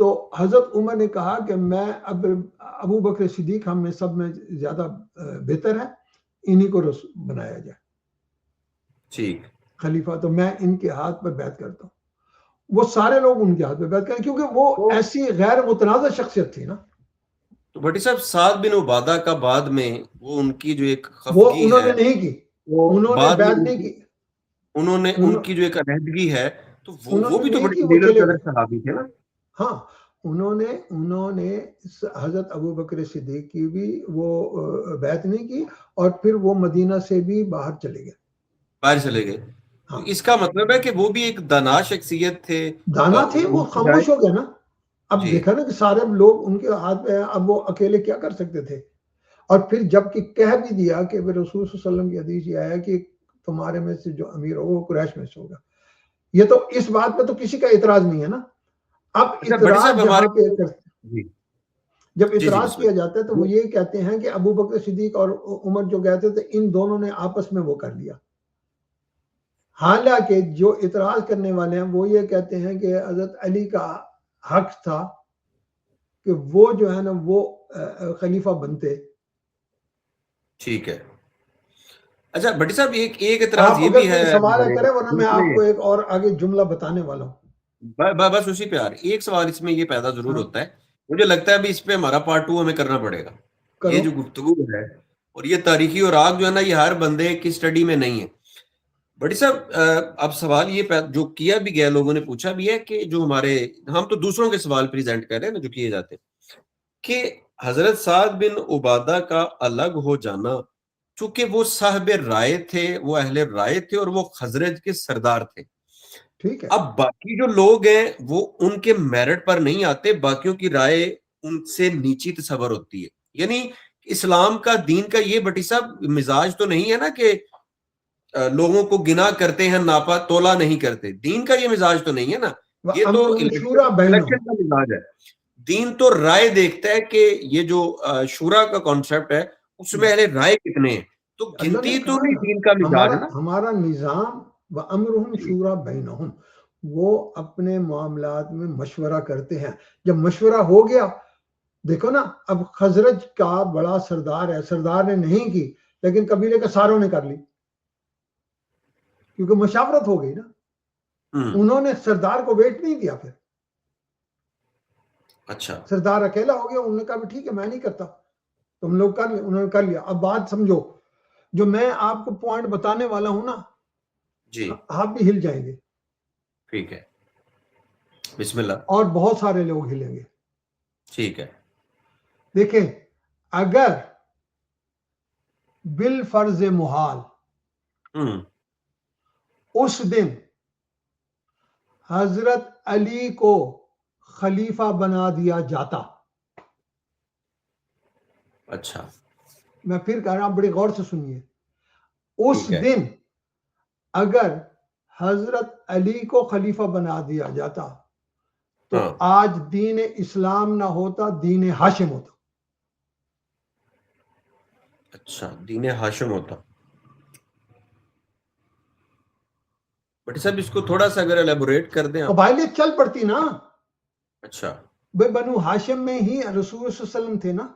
تو حضرت عمر نے کہا کہ میں اب ابو بکر صدیق ہم میں سب میں زیادہ بہتر ہے، انہی کو بنایا جائے ٹھیک خلیفہ، تو میں ان کے ہاتھ پہ بیعت کرتا ہوں. وہ سارے لوگ ان کے ہاتھ پہ بیعت کریں کیونکہ وہ ایسی غیر متنازع شخصیت تھی نا. تو بھٹی صاحب سعد بن عبادہ کا بعد میں وہ ان کی جو ایک وہ خفگی انہوں ہے نے نہیں کی، انہوں نے بیعت نہیں کی، انہوں نے ان کی جو ایک علیحدگی ہے تو وہ بھی تو نہیں بڑے کی، وہ قلیل چلے القدر گئے. صحابی تھے نا. ہاں انہوں نے حضرت ابو بکر صدیق کی بھی وہ بیعت نہیں کی اور پھر وہ مدینہ سے بھی باہر چلے گئے. باہر چلے گئے. تو اس کا مطلب ہے کہ وہ بھی ایک دانا شخصیت تھے. دانا تھے، وہ خاموش ہو گئے نا. اب دیکھا نا کہ سارے لوگ ان کے ہاتھ پہ ہیں، اب وہ اکیلے کیا کر سکتے تھے. اور پھر جب کہ کہہ بھی دیا کہ رسول صلی اللہ علیہ وسلم کی حدیث یہ آیا کہ تمہارے میں سے جو امیر ہوگا وہ قریش میں سے ہوگا. یہ تو اس بات پہ تو کسی کا اعتراض نہیں ہے نا. اب اعتراض جہاں پہ جب اعتراض کیا جاتا ہے تو وہ یہ کہتے ہیں کہ ابو بکر صدیق اور عمر جو گئے تھے تو ان دونوں نے آپس میں وہ کر لیا. حالانکہ جو اعتراض کرنے والے ہیں وہ یہ کہتے ہیں کہ حضرت علی کا حق تھا کہ وہ جو ہے نا وہ خلیفہ بنتے. ٹھیک ہے. اچھا بھٹی صاحب ایک اعتراض یہ اگر بھی ہے. کوئی سوال کرے ورنہ میں آپ کو ایک اور آگے جملہ بتانے والا ہوں. بس اسی پہ ایک سوال اس میں یہ پیدا ضرور ہوتا ہے، مجھے لگتا ہے ابھی اس پہ ہمارا پارٹ 2 ہمیں کرنا پڑے گا. یہ جو گفتگو ہے اور یہ تاریخی اور آگ جو ہے نا یہ ہر بندے کی سٹڈی میں نہیں ہے. بھٹی صاحب اب سوال یہ جو کیا بھی گیا لوگوں نے پوچھا بھی ہے کہ جو ہمارے ہم تو دوسروں کے سوال پریزنٹ کر رہے ہیں نا جو کیے جاتے ہیں کہ حضرت سعد بن عبادہ کا الگ ہو جانا چونکہ وہ صاحب رائے تھے، وہ اہل رائے تھے اور وہ خزرج کے سردار تھے. ٹھیک ہے. اب باقی جو لوگ ہیں وہ ان کے میرٹ پر نہیں آتے، باقیوں کی رائے ان سے نیچی تصور ہوتی ہے. یعنی اسلام کا دین کا یہ بھٹی صاحب مزاج تو نہیں ہے نا کہ لوگوں کو گنا کرتے ہیں ناپا تولا نہیں کرتے. دین کا یہ مزاج تو نہیں ہے نا، یہ تو الیکشن کا مزاج ہے. دین تو رائے دیکھتا ہے کہ یہ جو شورا کا کانسیپٹ ہے اس میں اہل رائے کتنے ہیں، تو گنتی تو نہیں دین کا مزاج ہے نا. ہمارا نظام وَأَمْرُهُمْ شُورَى بَيْنَهُمْ، وہ اپنے معاملات میں مشورہ کرتے ہیں. جب مشورہ ہو گیا دیکھو نا اب خزرج کا بڑا سردار ہے، سردار نے نہیں کی لیکن قبیلے کے ساروں نے کر لی کیونکہ مشاورت ہو گئی نا. انہوں نے سردار کو ویٹ نہیں دیا. پھر اچھا سردار اکیلا ہو گیا، انہوں نے کہا ٹھیک ہے میں نہیں کرتا، تم لوگ کر لیا. انہوں نے کر لیا. اب بات سمجھو، جو میں آپ کو پوائنٹ بتانے والا ہوں نا جی آپ بھی ہل جائیں گے. ٹھیک ہے بسم اللہ. اور بہت سارے لوگ ہلیں گے. ٹھیک ہے. دیکھیں اگر بالفرض محال اس دن حضرت علی کو خلیفہ بنا دیا جاتا. اچھا میں پھر کہہ رہا ہوں، بڑی غور سے سنیے. اس دن اگر حضرت علی کو خلیفہ بنا دیا جاتا تو آج دین اسلام نہ ہوتا، دین ہاشم ہوتا. اچھا، دین ہاشم ہوتا. بٹ صاحب اس کو تھوڑا سا اگر الیبوریٹ کر دیں. قبائلیت چل پڑتی نا. اچھا، بنو ہاشم میں ہی رسول صلی اللہ علیہ وسلم تھے نا.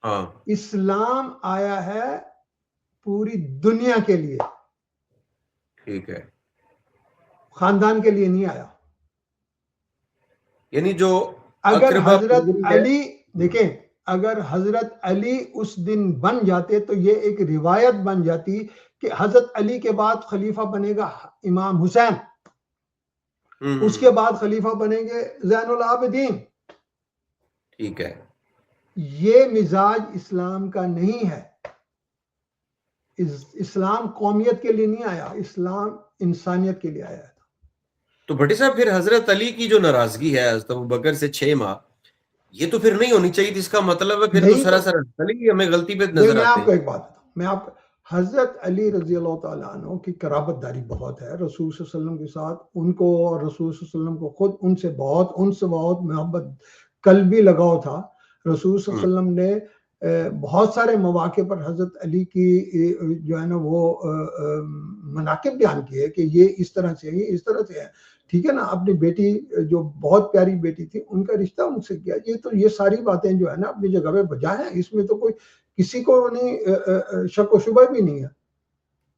ہاں، اسلام آیا ہے پوری دنیا کے لیے، ٹھیک ہے، خاندان کے لیے نہیں آیا. یعنی جو اگر حضرت علی دیکھیں، اگر حضرت علی اس دن بن جاتے تو یہ ایک روایت بن جاتی کہ حضرت علی کے بعد خلیفہ بنے گا امام حسین، اس کے بعد خلیفہ بنیں گے زین العابدین. ٹھیک ہے. یہ مزاج اسلام کا نہیں ہے. اسلام قومیت کے لیے نہیں آیا، اسلام انسانیت کے لیے آیا تھا. تو بھٹی صاحب پھر حضرت علی کی جو ناراضگی ہے حضرت ابوبکر سے 6 ماہ، یہ تو پھر نہیں ہونی چاہیے تھی. اس کا مطلب ہے پھر تو سراسر علی ہمیں غلطی پہ نظر میں آتے آپ کو ایک بات بتاؤں، میں آپ حضرت علی رضی اللہ تعالیٰ عنہ کی قرابت داری بہت ہے رسول صلی اللہ علیہ وسلم کے ساتھ. ان کو اور رسول صلی اللہ علیہ وسلم کو خود ان سے بہت محبت، قلبی لگاؤ تھا. رسول صلی اللہ علیہ وسلم نے بہت سارے مواقع پر حضرت علی کی جو ہے نا وہ مناقب بیان کیے کہ یہ اس طرح سے ہے، اس طرح سے ہے. ٹھیک ہے نا. اپنی بیٹی جو بہت پیاری بیٹی تھی ان کا رشتہ ان سے کیا. یہ ساری باتیں جو ہے نا اپنی جگہ پہ بجا ہے، اس میں تو کوئی کسی کو نہیں شک و شبہ بھی نہیں ہے.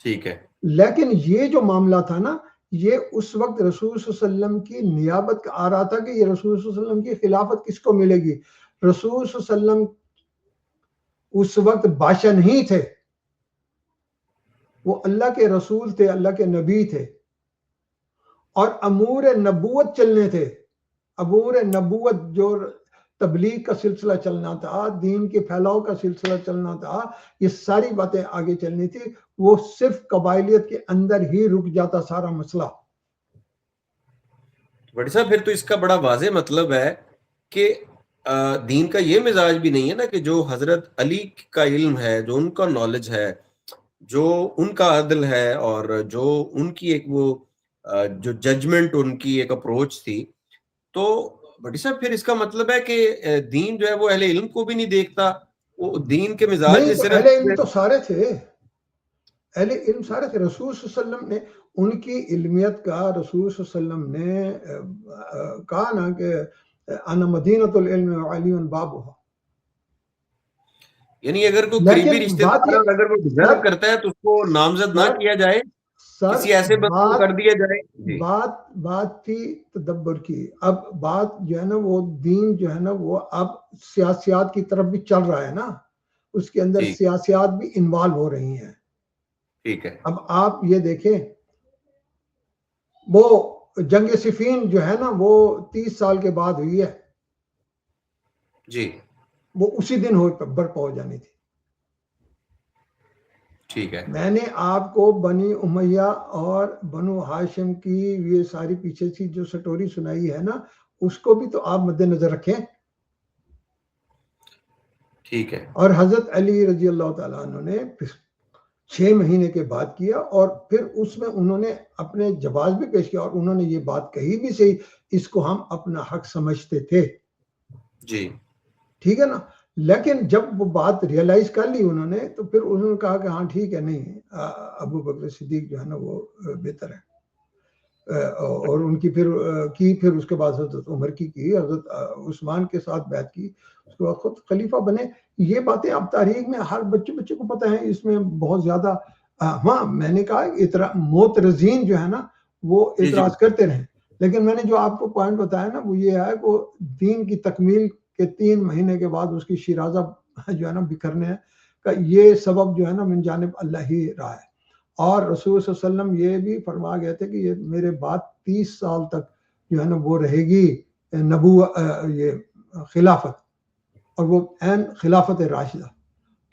ٹھیک ہے. لیکن یہ جو معاملہ تھا نا، یہ اس وقت رسول صلی اللہ علیہ وسلم کی نیابت آ رہا تھا کہ یہ رسول صلی اللہ علیہ وسلم کی خلافت کس کو ملے گی. رسول صلی اللہ علیہ وسلم اس وقت بادشاہ نہیں تھے، وہ اللہ کے رسول تھے، اللہ کے نبی تھے، اور امور نبوت چلنے تھے. امور نبوت جو تبلیغ کا سلسلہ چلنا تھا، دین کے پھیلاؤ کا سلسلہ چلنا تھا، یہ ساری باتیں آگے چلنی تھی. وہ صرف قبائلیت کے اندر ہی رک جاتا سارا مسئلہ. بڑی صاحب پھر تو اس کا بڑا واضح مطلب ہے کہ دین کا یہ مزاج بھی نہیں ہے نا کہ جو حضرت علی کا علم ہے، جو ان کا نالج ہے، جو ان کا عدل ہے، اور جو ان کی ایک وہ جو ججمنٹ ان کی ایک اپروچ تھی، تو بھٹی صاحب پھر اس کا مطلب ہے کہ دین جو ہے وہ اہل علم کو بھی نہیں دیکھتا. وہ دین کے مزاج نہیں، تو اہل علم تو سارے تھے، اہل علم سارے تھے. رسول صلی اللہ علیہ وسلم نے ان کی علمیت کا، رسول صلی اللہ علیہ وسلم نے کہا نا کہ انا مدینۃ العلم وعلی بابھا. یعنی اگر کوئی قریبی رشتہ دار اگر وہ ڈیزرو کرتا ہے تو اس کو نامزد نہ کیا جائے، کسی ایسے بندے کو کر دیا جائے. بات تھی تدبر کی. اب بات جو ہے نا وہ دین جو ہے نا وہ اب سیاسیات کی طرف بھی چل رہا ہے نا، اس کے اندر سیاسیات بھی انوالو ہو رہی ہیں. ٹھیک ہے. اب آپ یہ دیکھیں، وہ جنگ صفین جو ہے نا وہ 30 سال کے بعد ہوئی ہے. جی، وہ اسی دن برپا ہو جانی تھی. ٹھیک ہے. میں نے آپ کو بنی امیہ اور بنو ہاشم کی یہ ساری پیچھے سے جو سٹوری سنائی ہے نا، اس کو بھی تو آپ مد نظر رکھیں. ٹھیک ہے. اور حضرت علی رضی اللہ تعالیٰ عنہ نے 6 مہینے کے بعد کیا، اور پھر اس میں انہوں نے اپنے جواز بھی پیش کیا، اور انہوں نے یہ بات کہی بھی صحیح، اس کو ہم اپنا حق سمجھتے تھے. جی، ٹھیک ہے نا. لیکن جب وہ بات ریئلائز کر لی انہوں نے، تو پھر انہوں نے کہا کہ ہاں ٹھیک ہے، نہیں ابو بکر صدیق جو ہے نا وہ بہتر ہے. اور ان کی پھر اس کے بعد حضرت عمر کی حضرت عثمان کے ساتھ بیعت کی، اس کے بعد خود خلیفہ بنے. یہ باتیں اب تاریخ میں ہر بچے کو پتہ ہیں، اس میں بہت زیادہ ہاں میں نے کہا معترضین جو ہے نا وہ اعتراض کرتے رہے. لیکن میں نے جو آپ کو پوائنٹ بتایا نا وہ یہ ہے کہ دین کی تکمیل کے 3 مہینے کے بعد اس کی شیرازہ جو ہے نا بکھرنے ہیں کا یہ سبب جو ہے نا من جانب اللہ ہی رہا ہے. اور رسول صلی اللہ علیہ وسلم یہ بھی فرما گئے تھے کہ یہ میرے بعد 30 سال تک جو ہے نا وہ رہے گی یہ خلافت، اور وہ عین خلافت راشدہ.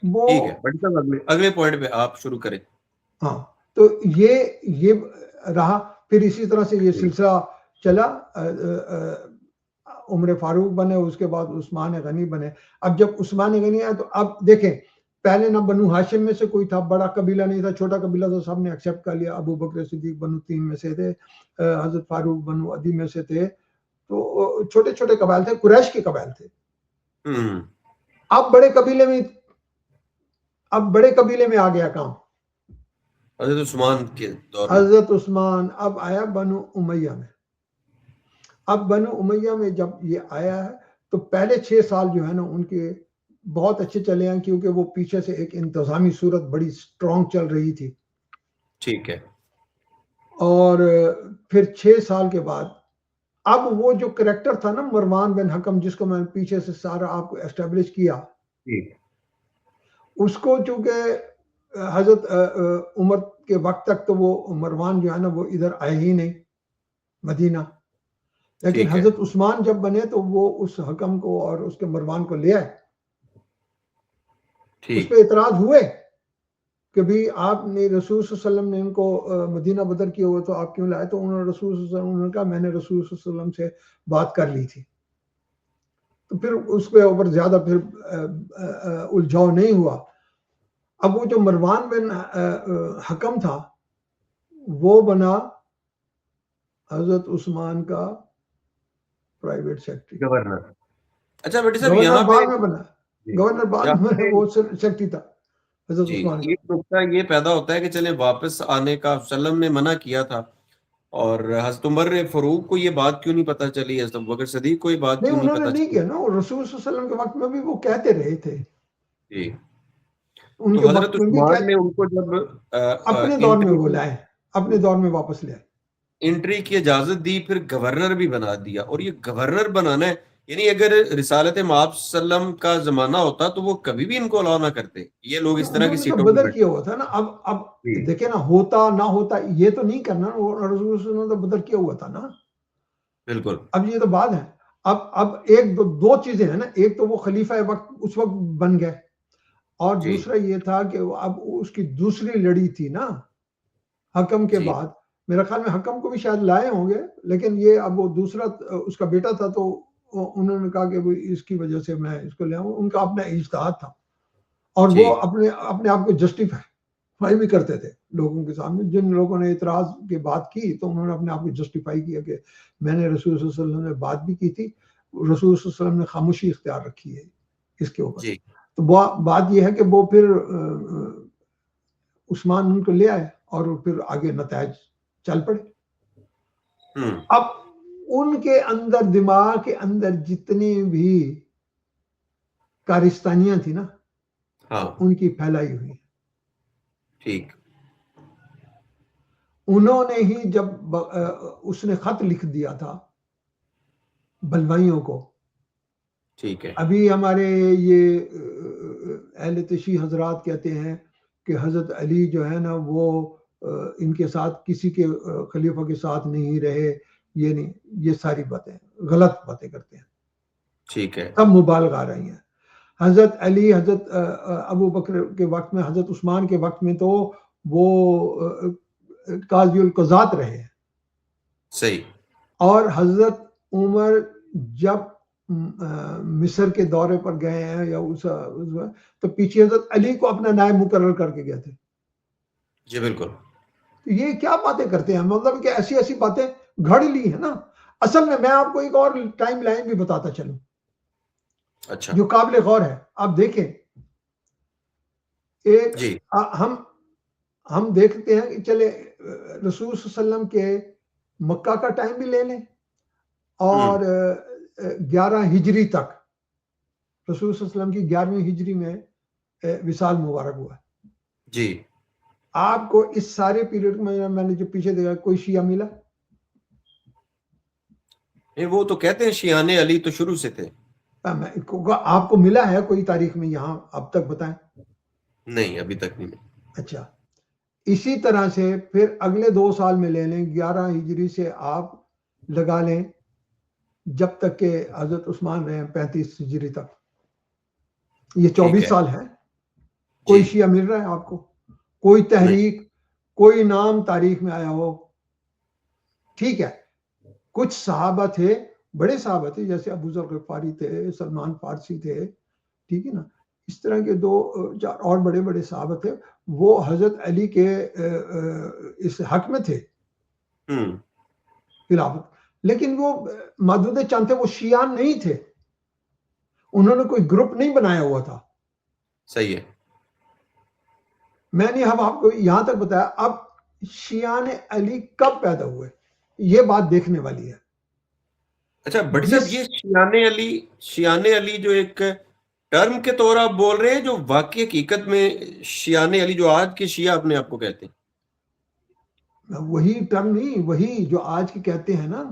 وہ ٹھیک ہے بٹ صاحب اگلے پوائنٹ پہ آپ شروع کریں. ہاں تو یہ رہا. پھر اسی طرح سے یہ سلسلہ چلا. عمر فاروق بنے, اس کے بعد عثمان غنی بنے. اب جب عثمان غنی آئے تو اب دیکھیں پہلے نہ بنو ہاشم میں سے کوئی تھا, بڑا قبیلہ نہیں تھا, چھوٹا قبیلہ تو سب نے ایکسیپٹ کر لیا. ابو بکر صدیق بنو تیم میں سے تھے, حضرت فاروق بنو عدی میں سے تھے, تو چھوٹے چھوٹے قبائل تھے, قریش کے قبائل تھے. اب بڑے قبیلے میں آ گیا کام حضرت عثمان کے دور میں. حضرت عثمان اب آیا بنو امیہ میں. اب بنو امیہ میں جب یہ آیا ہے تو پہلے 6 سال جو ہے نا ان کے بہت اچھے چلے ہیں, کیونکہ وہ پیچھے سے ایک انتظامی صورت بڑی سٹرونگ چل رہی تھی. ٹھیک ہے. اور پھر 6 سال کے بعد اب وہ جو کریکٹر تھا نا مروان بن حکم, جس کو میں نے پیچھے سے سارا آپ کو اسٹیبلش کیا, اس کو چونکہ حضرت عمر کے وقت تک تو وہ مروان جو ہے نا وہ ادھر آئے ہی نہیں مدینہ, لیکن حضرت عثمان جب بنے تو وہ اس حکم کو اور اس کے مروان کو لے آئے. اس پہ اعتراض ہوئے کہ بھی آپ نے رسول صلی اللہ علیہ وسلم نے ان کو مدینہ بدر کیا ہوا تو آپ کیوں لائے؟ تو انہوں نے رسول صلی اللہ علیہ وسلم نے کہا میں نے رسول صلی اللہ علیہ وسلم سے بات کر لی تھی. تو پھر اس کے اوپر زیادہ پھر الجھاؤ نہیں ہوا. اب وہ جو مروان بن حکم تھا وہ بنا حضرت عثمان کا پرائیویٹ سیکرٹری, گورنر. اچھا بیٹے صاحب گورنر یہاں بعد پہ میں بنا, گورنر بعد میں وہ سیکرٹری تھا حضرت عثمان کا. ایک نقطہ یہ پیدا ہوتا ہے کہ چلے واپس آنے کا وسلم نے منع کیا تھا, اور حضرت عمر فاروق کو یہ بات کیوں نہیں پتا چلی, حضرت ابوبکر صدیق کو یہ بات نہیں کیوں نہیں انہوں نے پتا نہیں چلی؟ کیا نا, رسول صلی اللہ علیہ وسلم کے وقت میں بھی وہ کہتے رہے تھے. جی ان تو کے حضرت وقت میں بھی عثمان نے ان کو جب اپنے دور میں وہ لائے, اپنے دور میں واپس لے آئے, انٹری کی اجازت دی, پھر گورنر بھی بنا دیا. اور یہ گورنر بنانا ہے, یعنی اگر رسالت مآب صلی اللہ علیہ وسلم کا زمانہ ہوتا تو وہ کبھی بھی ان کو الاؤ نہ کرتے. یہ لوگ اس طرح کی انہوں نے تو سیٹوں پہ بدر بیٹھے. کیا ہوا تھا نا. اب دیکھیں نا, ہوتا نہ ہوتا یہ تو نہیں کرنا, رسول صلی اللہ علیہ وسلم نے تو بدر کیا ہوا تھا نا. بالکل. اب یہ تو بات ہے. اب ایک دو چیزیں ہیں نا, ایک تو وہ خلیفہ وقت اس وقت بن گئے, اور دوسرا یہ تھا کہ اب اس کی دوسری لڑی تھی نا حکم کے بعد. میرا خیال میں حکم کو بھی شاید لائے ہوں گے, لیکن یہ اب وہ دوسرا اس کا بیٹا تھا, تو انہوں نے کہا کہ اس کی وجہ سے میں اس کو لے آؤں. ان کا اپنا اجتہاد تھا, اور وہ اپنے آپ کو جسٹیفائی بھی کرتے تھے لوگوں کے سامنے. جن لوگوں نے اعتراض کی بات کی تو انہوں نے اپنے آپ کو جسٹیفائی کیا کہ میں نے رسول صلی اللہ علیہ وسلم نے بات بھی کی تھی, رسول صلی اللہ علیہ وسلم نے خاموشی اختیار رکھی ہے اس کے اوپر. تو بات یہ ہے کہ وہ پھر عثمان ان کو لے آئے اور پھر آگے نتائج چل پڑے. اب ان کے اندر دماغ کے اندر جتنی بھی کارستانیاں تھی نا ان کی پھیلائی ہوئی. ٹھیک. انہوں نے ہی جب اس نے خط لکھ دیا تھا بلوائیوں کو, ٹھیک ہے, ابھی ہمارے یہ اہل تشیع حضرات کہتے ہیں کہ حضرت علی جو ہے نا وہ ان کے ساتھ کسی کے خلیفہ کے ساتھ نہیں رہے, یہ نہیں, یہ ساری باتیں غلط باتیں کرتے ہیں. ٹھیک ہے, سب مبالغہ آ رہی ہیں. حضرت علی, حضرت ابو بکر کے وقت میں, حضرت عثمان کے وقت میں تو وہ قاضی القضات رہے ہیں. صحیح. اور حضرت عمر جب مصر کے دورے پر گئے ہیں یا اس تو پیچھے حضرت علی کو اپنا نائب مقرر کر کے گئے تھے. جی بالکل. یہ کیا باتیں کرتے ہیں, مطلب کہ ایسی ایسی باتیں گھڑ لی ہیں نا. اصل میں آپ کو ایک اور ٹائم لائن بھی بتاتا چلوں جو قابل غور ہے. آپ دیکھیں, ایک ہم دیکھتے ہیں کہ چلے رسول صلی اللہ علیہ وسلم کے مکہ کا ٹائم بھی لے لیں, اور 11 ہجری تک, رسول صلی اللہ علیہ وسلم کی 11ویں ہجری میں وصال مبارک ہوا. جی. آپ کو اس سارے پیریڈ میں نے جو پیچھے دیکھا کوئی شیعہ ملا؟ وہ تو کہتے ہیں شیعان علی تو شروع سے تھے. آپ کو ملا ہے کوئی تاریخ میں یہاں اب تک بتائیں؟ نہیں, ابھی تک نہیں. اچھا, اسی طرح سے پھر اگلے 2 سال میں لے لیں, 11 ہجری سے آپ لگا لیں جب تک کہ حضرت عثمان رہے 35 ہجری تک, یہ 24 سال ہے. کوئی شیعہ مل رہا ہے آپ کو؟ کوئی تحریک، کوئی نام تاریخ میں آیا ہو؟ ٹھیک ہے، کچھ صحابہ تھے، بڑے صحابہ تھے، جیسے ابو ذر غفاری تھے، سلمان فارسی تھے، ٹھیک ہے نا، اس طرح کے 2-4 اور بڑے بڑے صحابہ تھے، وہ حضرت علی کے اس حق میں تھے خلافت، لیکن وہ محدود چند تھے، وہ شیعان نہیں تھے، انہوں نے کوئی گروپ نہیں بنایا ہوا تھا. صحیح ہے. میں نے اب آپ کو یہاں تک بتایا. اب شیعان علی کب پیدا ہوئے، یہ بات دیکھنے والی ہے. اچھا بھٹی صاحب، یہ شیعان علی جو ایک ٹرم کے طور آپ بول رہے ہیں، جو واقعی حقیقت میں شیعان علی جو آج کے شیعہ اپنے آپ کو کہتے ہیں؟ وہی ٹرم نہیں، وہی جو آج کے کہتے ہیں نا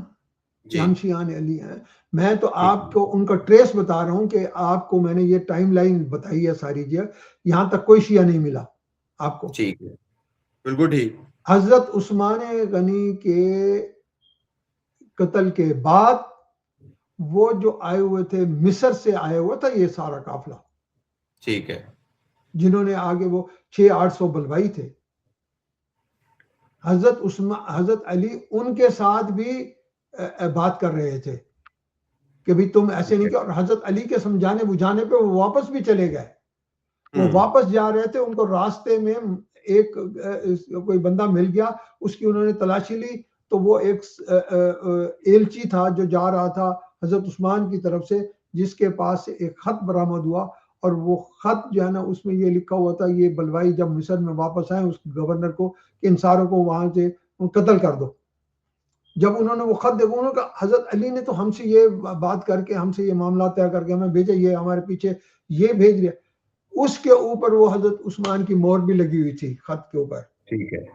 کہ ہم شیعان علی ہیں. میں تو آپ کو ان کا ٹریس بتا رہا ہوں کہ آپ کو میں نے یہ ٹائم لائن بتائی ہے ساری جگہ، یہاں تک کوئی شیعہ نہیں ملا آپ کو. ٹھیک ہے، بالکل ٹھیک. حضرت عثمان غنی کے قتل کے بعد وہ جو آئے ہوئے تھے، مصر سے آئے ہوئے تھا یہ سارا قافلہ، ٹھیک ہے، جنہوں نے آگے وہ 600-800 بلوائی تھے. حضرت علی ان کے ساتھ بھی بات کر رہے تھے کہ بھی تم ایسے نہیں کہ، اور حضرت علی کے سمجھانے بجھانے پہ وہ واپس بھی چلے گئے. وہ واپس جا رہے تھے، ان کو راستے میں ایک کوئی بندہ مل گیا، اس کی انہوں نے تلاشی لی، تو وہ ایک ایلچی تھا جو جا رہا تھا حضرت عثمان کی طرف سے، جس کے پاس سے ایک خط برآمد ہوا، اور وہ خط جو ہے نا اس میں یہ لکھا ہوا تھا، یہ بلوائی جب مصر میں واپس آئے اس گورنر کو کہ ان ساروں کو وہاں سے قتل کر دو. جب انہوں نے وہ خط دیکھا، انہوں نے کہا حضرت علی نے تو ہم سے یہ بات کر کے، ہم سے یہ معاملات طے کر کے ہمیں بھیجا، یہ ہمارے پیچھے یہ بھیج دیا. اس کے اوپر وہ حضرت عثمان کی مہر بھی لگی ہوئی تھی خط کے اوپر. ٹھیک ہے.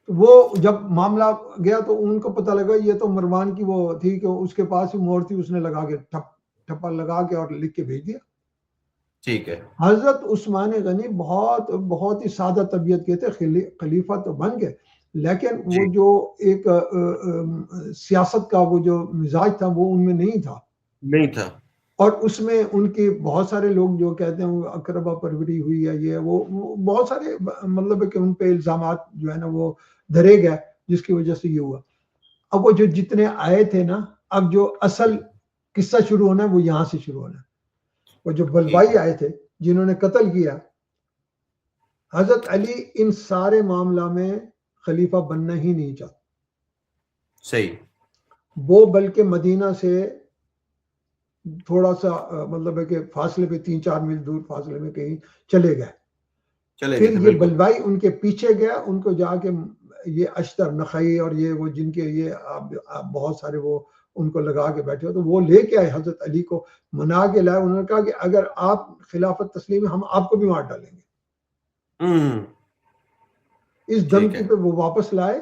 وہ جب معاملہ گیا تو ان کو پتہ لگا یہ تو مروان کی وہ تھی کہ اس کے پاس ہی مہر تھی، اس نے لگا کے ٹھپا لگا کے اور لکھ کے بھیج دیا. ٹھیک ہے. حضرت عثمان غنی بہت ہی سادہ طبیعت کے تھے، خلیفہ تو بن گئے، لیکن وہ جو ایک سیاست کا وہ جو مزاج تھا وہ ان میں نہیں تھا. اور اس میں ان کے بہت سارے لوگ جو کہتے ہیں وہ اقربا پروری ہوئی ہے، یہ وہ بہت سارے مطلب ہے کہ ان پہ الزامات جو ہے نا وہ دھرے گئے، جس کی وجہ سے یہ ہوا. اب وہ جو جتنے آئے تھے نا، اب جو اصل قصہ شروع ہونا ہے وہ یہاں سے شروع ہونا ہے. وہ جو بلوائی آئے تھے جنہوں نے قتل کیا، حضرت علی ان سارے معاملہ میں خلیفہ بننا ہی نہیں چاہتے. صحیح. وہ بلکہ مدینہ سے تھوڑا سا مطلب ہے کہ فاصلے پہ 3-4 میل دور فاصلے میں کہیں چلے گئے. پھر یہ بلوائی ان کے پیچھے گیا، ان کو جا کے یہ اشتر نخعی اور یہ وہ جن کے یہ بہت سارے وہ ان کو لگا کے بیٹھے ہو، تو وہ لے کے آئے حضرت علی کو منا کے لائے. انہوں نے کہا کہ اگر آپ خلافت تسلیم ہے، ہم آپ کو بھی مار ڈالیں گے. اس دھمکی پہ وہ واپس لائے،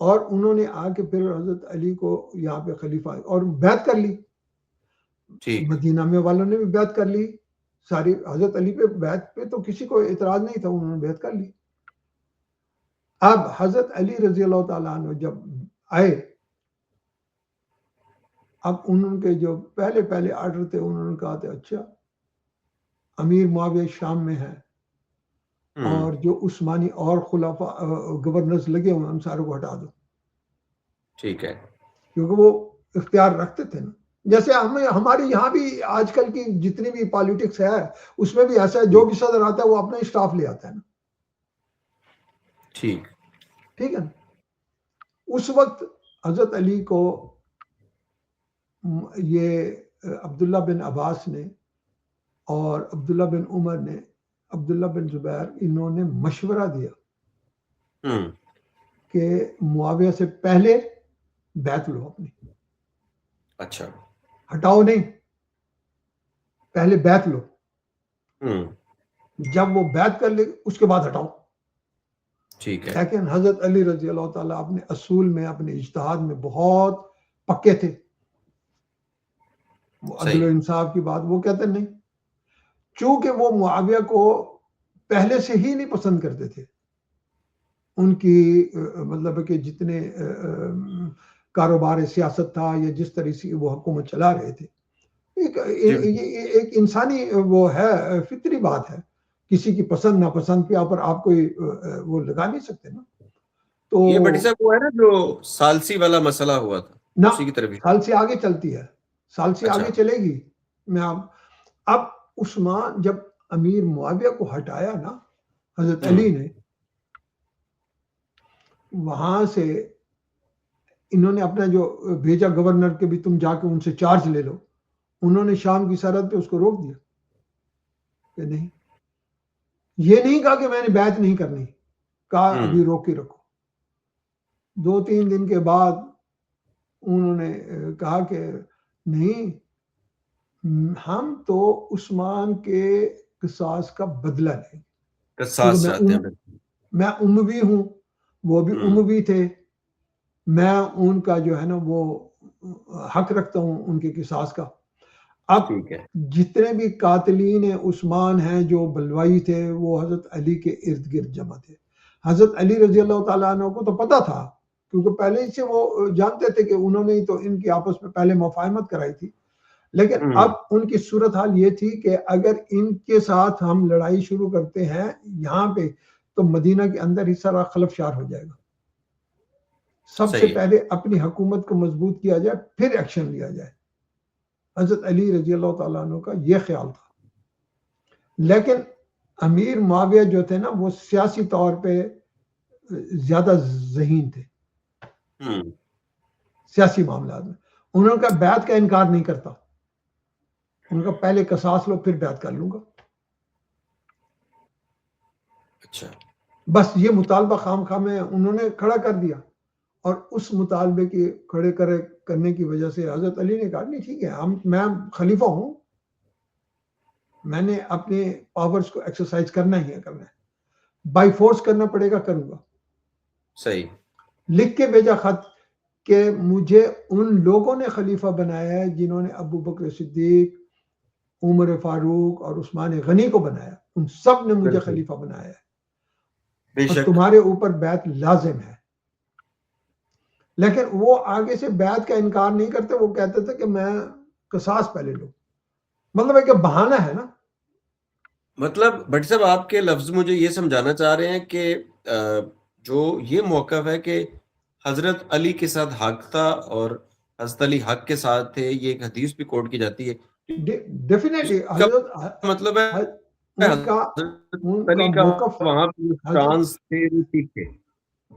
اور انہوں نے آ کے پھر حضرت علی کو یہاں پہ خلیفہ اور بیعت کر لی. مدینہ میں والوں نے بھی بیعت کر لی ساری. حضرت علی پہ بیعت پہ تو کسی کو اعتراض نہیں تھا، انہوں نے بیعت کر لی. اب حضرت علی رضی اللہ تعالیٰ عنہ جب آئے، اب انہوں کے جو پہلے آرڈر تھے، انہوں نے کہا تھا اچھا امیر معاویہ شام میں ہے، اور جو عثمانی اور خلفاء گورنرز لگے ہوئے ان ساروں کو ہٹا دو. ٹھیک ہے. کیونکہ وہ اختیار رکھتے تھے نا. جیسے ہمارے یہاں بھی آج کل کی جتنی بھی پالیٹکس ہے اس میں بھی ایسا ہے، جو بھی صدر آتا ہے وہ اپنا اسٹاف لے آتا ہے نا. ٹھیک ہے نا. اس وقت حضرت علی کو یہ عبداللہ بن عباس نے اور عبداللہ بن عمر نے، عبداللہ بن زبیر، انہوں نے مشورہ دیا کہ معاویہ سے پہلے بیعت لو اپنی. اچھا. ہٹاؤ نہیں، پہلے بیعت لو. جب وہ بیعت کر لے اس کے بعد ہٹاؤ. ٹھیک ہے. لیکن حضرت علی رضی اللہ تعالیٰ اپنے اصول میں، اپنے اجتہاد میں بہت پکے تھے. وہ عدل و انصاف کی بات وہ کہتے نہیں. چونکہ وہ معاویہ کو پہلے سے ہی نہیں پسند کرتے تھے، ان کی مطلب ہے کہ جتنے کاروبار سیاست تھا یا جس طرح سے وہ حکومت چلا رہے تھے، ایک انسانی وہ ہے، فطری بات ہے. کسی کی پسند ناپسند پہ آپ پر آپ کوئی وہ لگا نہیں سکتے نا. تو یہ بھٹی صاحب وہ ہے نا جو سالسی والا مسئلہ ہوا تھا نہ اسی کی طرف ہی. سال سے آگے چلتی ہے, سال سے اچھا. آگے چلے گی. میں اب عثمان جب امیر معاویہ کو ہٹایا نا حضرت علی نے, وہاں سے انہوں نے اپنا جو بھیجا گورنر کے بھی تم جا کے ان سے چارج لے لو, انہوں نے شام کی سرحد پہ اس کو روک دیا کہ نہیں, یہ نہیں کہا کہ میں نے بیعت نہیں کرنی, کہا ابھی روک کے رکھو. 2-3 دن کے بعد انہوں نے کہا کہ نہیں, ہم تو عثمان کے قصاص کا بدلہ لیں, قصاص چاہتے ہیں. میں اموی ہوں, وہ بھی اموی تھے, میں ان کا جو ہے نا وہ حق رکھتا ہوں ان کے قصاص کا. اب جتنے بھی قاتلین عثمان ہیں جو بلوائی تھے وہ حضرت علی کے ارد گرد جمع تھے. حضرت علی رضی اللہ تعالیٰ عنہ کو تو پتا تھا, کیونکہ پہلے ہی سے وہ جانتے تھے کہ انہوں نے تو ان کی آپس میں پہلے مفاہمت کرائی تھی. لیکن اب ان کی صورتحال یہ تھی کہ اگر ان کے ساتھ ہم لڑائی شروع کرتے ہیں یہاں پہ تو مدینہ کے اندر ہی سارا خلف شار ہو جائے گا. سب سے پہلے اپنی حکومت کو مضبوط کیا جائے پھر ایکشن لیا جائے. حضرت علی رضی اللہ تعالیٰ عنہ کا یہ خیال تھا. لیکن امیر معاویہ جو تھے نا وہ سیاسی طور پہ زیادہ ذہین تھے سیاسی معاملات میں. انہوں کا بیعت کا انکار نہیں کرتا, ان کا پہلے قصاص لو پھر بیعت کر لوں گا. اچھا, بس یہ مطالبہ خام خواہ میں انہوں نے کھڑا کر دیا, اور اس مطالبے کے کھڑے کرنے کی وجہ سے حضرت علی نے کہا نہیں ٹھیک ہے, میں خلیفہ ہوں, میں نے اپنے پاورز کو ایکسرسائز کرنا ہی ہے, کرنا ہے, بائی فورس کرنا پڑے گا کروں گا. صحیح. لکھ کے بھیجا خط کہ مجھے ان لوگوں نے خلیفہ بنایا ہے جنہوں نے ابو بکر صدیق, عمر فاروق اور عثمان غنی کو بنایا, ان سب نے مجھے خلیفہ بنایا ہے, اور تمہارے اوپر بیعت لازم ہے. لیکن وہ آگے سے بیعت کا انکار نہیں کرتے, وہ کہتے تھے کہ میں قصاص پہلے لوں. مطلب ہے کہ بہانہ ہے نا. مطلب بھٹی صاحب آپ کے لفظ مجھے یہ سمجھانا چاہ رہے ہیں کہ جو یہ موقف ہے کہ حضرت علی کے ساتھ حق تھا اور حضرت علی حق کے ساتھ تھے, یہ ایک حدیث بھی کوٹ کی جاتی ہے. ڈیفینیٹلی مطلب ہے ان کا موقف, وہاں چانس تھے ٹھیک تھے.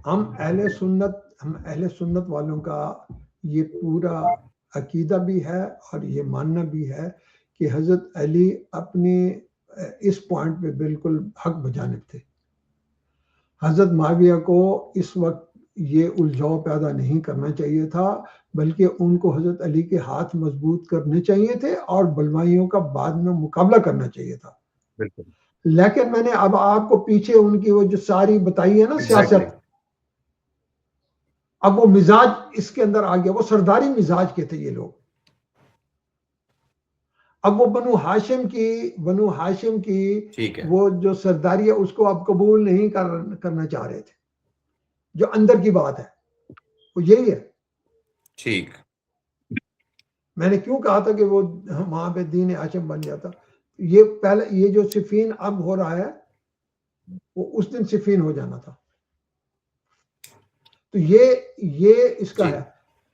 ہم اہل سنت والوں کا یہ پورا عقیدہ بھی ہے اور یہ ماننا بھی ہے کہ حضرت علی اپنے اس پوائنٹ پہ بالکل حق بجانب تھے. حضرت معاویہ کو اس وقت یہ الجھاؤ پیدا نہیں کرنا چاہیے تھا, بلکہ ان کو حضرت علی کے ہاتھ مضبوط کرنے چاہیے تھے اور بلوائیوں کا بعد میں مقابلہ کرنا چاہیے تھا. لیکن میں نے اب آپ کو پیچھے ان کی وہ جو ساری بتائی ہے نا سیاست, اب وہ مزاج اس کے اندر آ گیا, وہ سرداری مزاج کے تھے یہ لوگ. اب وہ بنو ہاشم کی وہ جو سرداری ہے اس کو اب قبول نہیں کرنا چاہ رہے تھے. جو اندر کی بات ہے وہ یہی ہے. ٹھیک, میں نے کیوں کہا تھا کہ وہ وہاں پہ دین ہاشم بن جاتا. یہ پہلے یہ جو صفین اب ہو رہا ہے وہ اس دن صفین ہو جانا تھا. تو یہ اس کا ہے.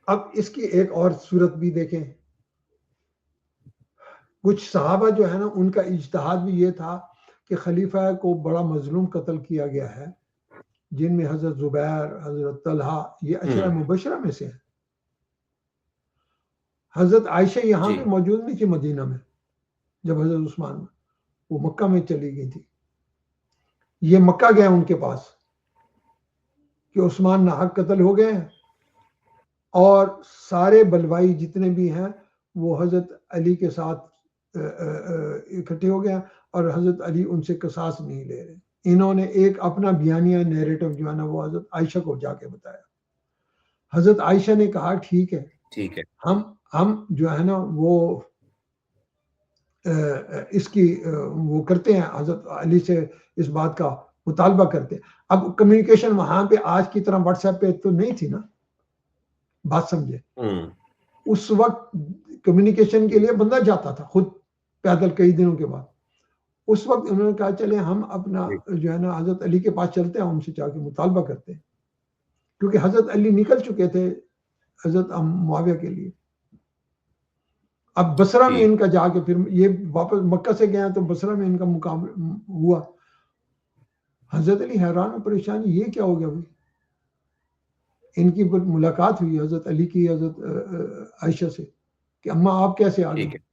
اب اس کی ایک اور صورت بھی دیکھیں, کچھ صحابہ جو ہے نا ان کا اجتہاد بھی یہ تھا کہ خلیفہ کو بڑا مظلوم قتل کیا گیا ہے, جن میں حضرت زبیر, حضرت طلحہ, یہ عشرہ مبشرہ میں سے ہیں. حضرت عائشہ یہاں پہ موجود نہیں تھی مدینہ میں جب حضرت عثمان وہ مکہ میں چلی گئی تھی. یہ مکہ گئے ان کے پاس کہ عثمان ناحق قتل ہو گئے ہیں, اور سارے بلوائی جتنے بھی ہیں وہ حضرت علی کے ساتھ اکٹھے ہو گیا, اور حضرت علی ان سے قصاص نہیں لے رہے. انہوں نے ایک اپنا بیانیہ نیریٹو جو ہے نا وہ حضرت عائشہ کو جا کے بتایا. حضرت عائشہ نے کہا ٹھیک ہے, ہم جو ہے نا وہ اس کی وہ کرتے ہیں, حضرت علی سے اس بات کا مطالبہ کرتے ہیں. اب کمیونیکیشن وہاں پہ آج کی طرح واٹس ایپ پہ تو نہیں تھی نا, بات سمجھے. اس وقت کمیونیکیشن کے لیے بندہ جاتا تھا خود پیدل کئی دنوں کے بعد. اس وقت انہوں نے کہا چلے ہم اپنا جو ہے نا حضرت علی کے پاس چلتے ہیں، ان سے جا کے مطالبہ کرتے ہیں، کیونکہ حضرت علی نکل چکے تھے حضرت معاویہ کے لیے۔ اب بصرہ میں ان کا جا کے پھر یہ واپس مکہ سے گیا تو بصرہ میں ان کا مقابلہ ہوا۔ حضرت علی حیران و پریشان، یہ کیا ہو گیا بھائی؟ ان کی ملاقات ہوئی حضرت علی کی حضرت عائشہ سے کہ اماں آپ کیسے آ گئے؟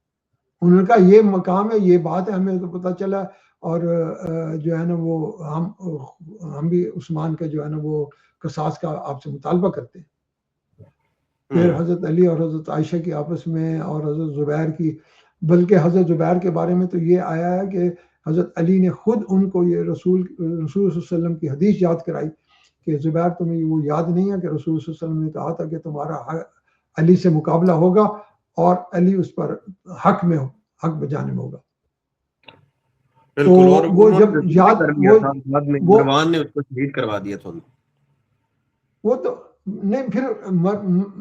انہوں نے کہا یہ مقام ہے، یہ بات ہے، ہمیں تو پتہ چلا، اور جو ہے نا وہ ہم بھی عثمان کا جو ہے نا وہ قصاص کا آپ سے مطالبہ کرتے ہیں۔ پھر حضرت علی اور حضرت عائشہ کی آپس میں، اور حضرت زبیر کی، بلکہ حضرت زبیر کے بارے میں تو یہ آیا ہے کہ حضرت علی نے خود ان کو یہ رسول صلی اللہ علیہ وسلم کی حدیث یاد کرائی کہ زبیر تمہیں وہ یاد نہیں ہے کہ رسول صلی اللہ علیہ وسلم نے کہا تھا کہ تمہارا علی سے مقابلہ ہوگا اور علی اس پر حق بجانے میں ہوگا۔ تو وہ جب یاد مروان نے اس کو شہید کروا دیا تھا، وہ تو نہیں، پھر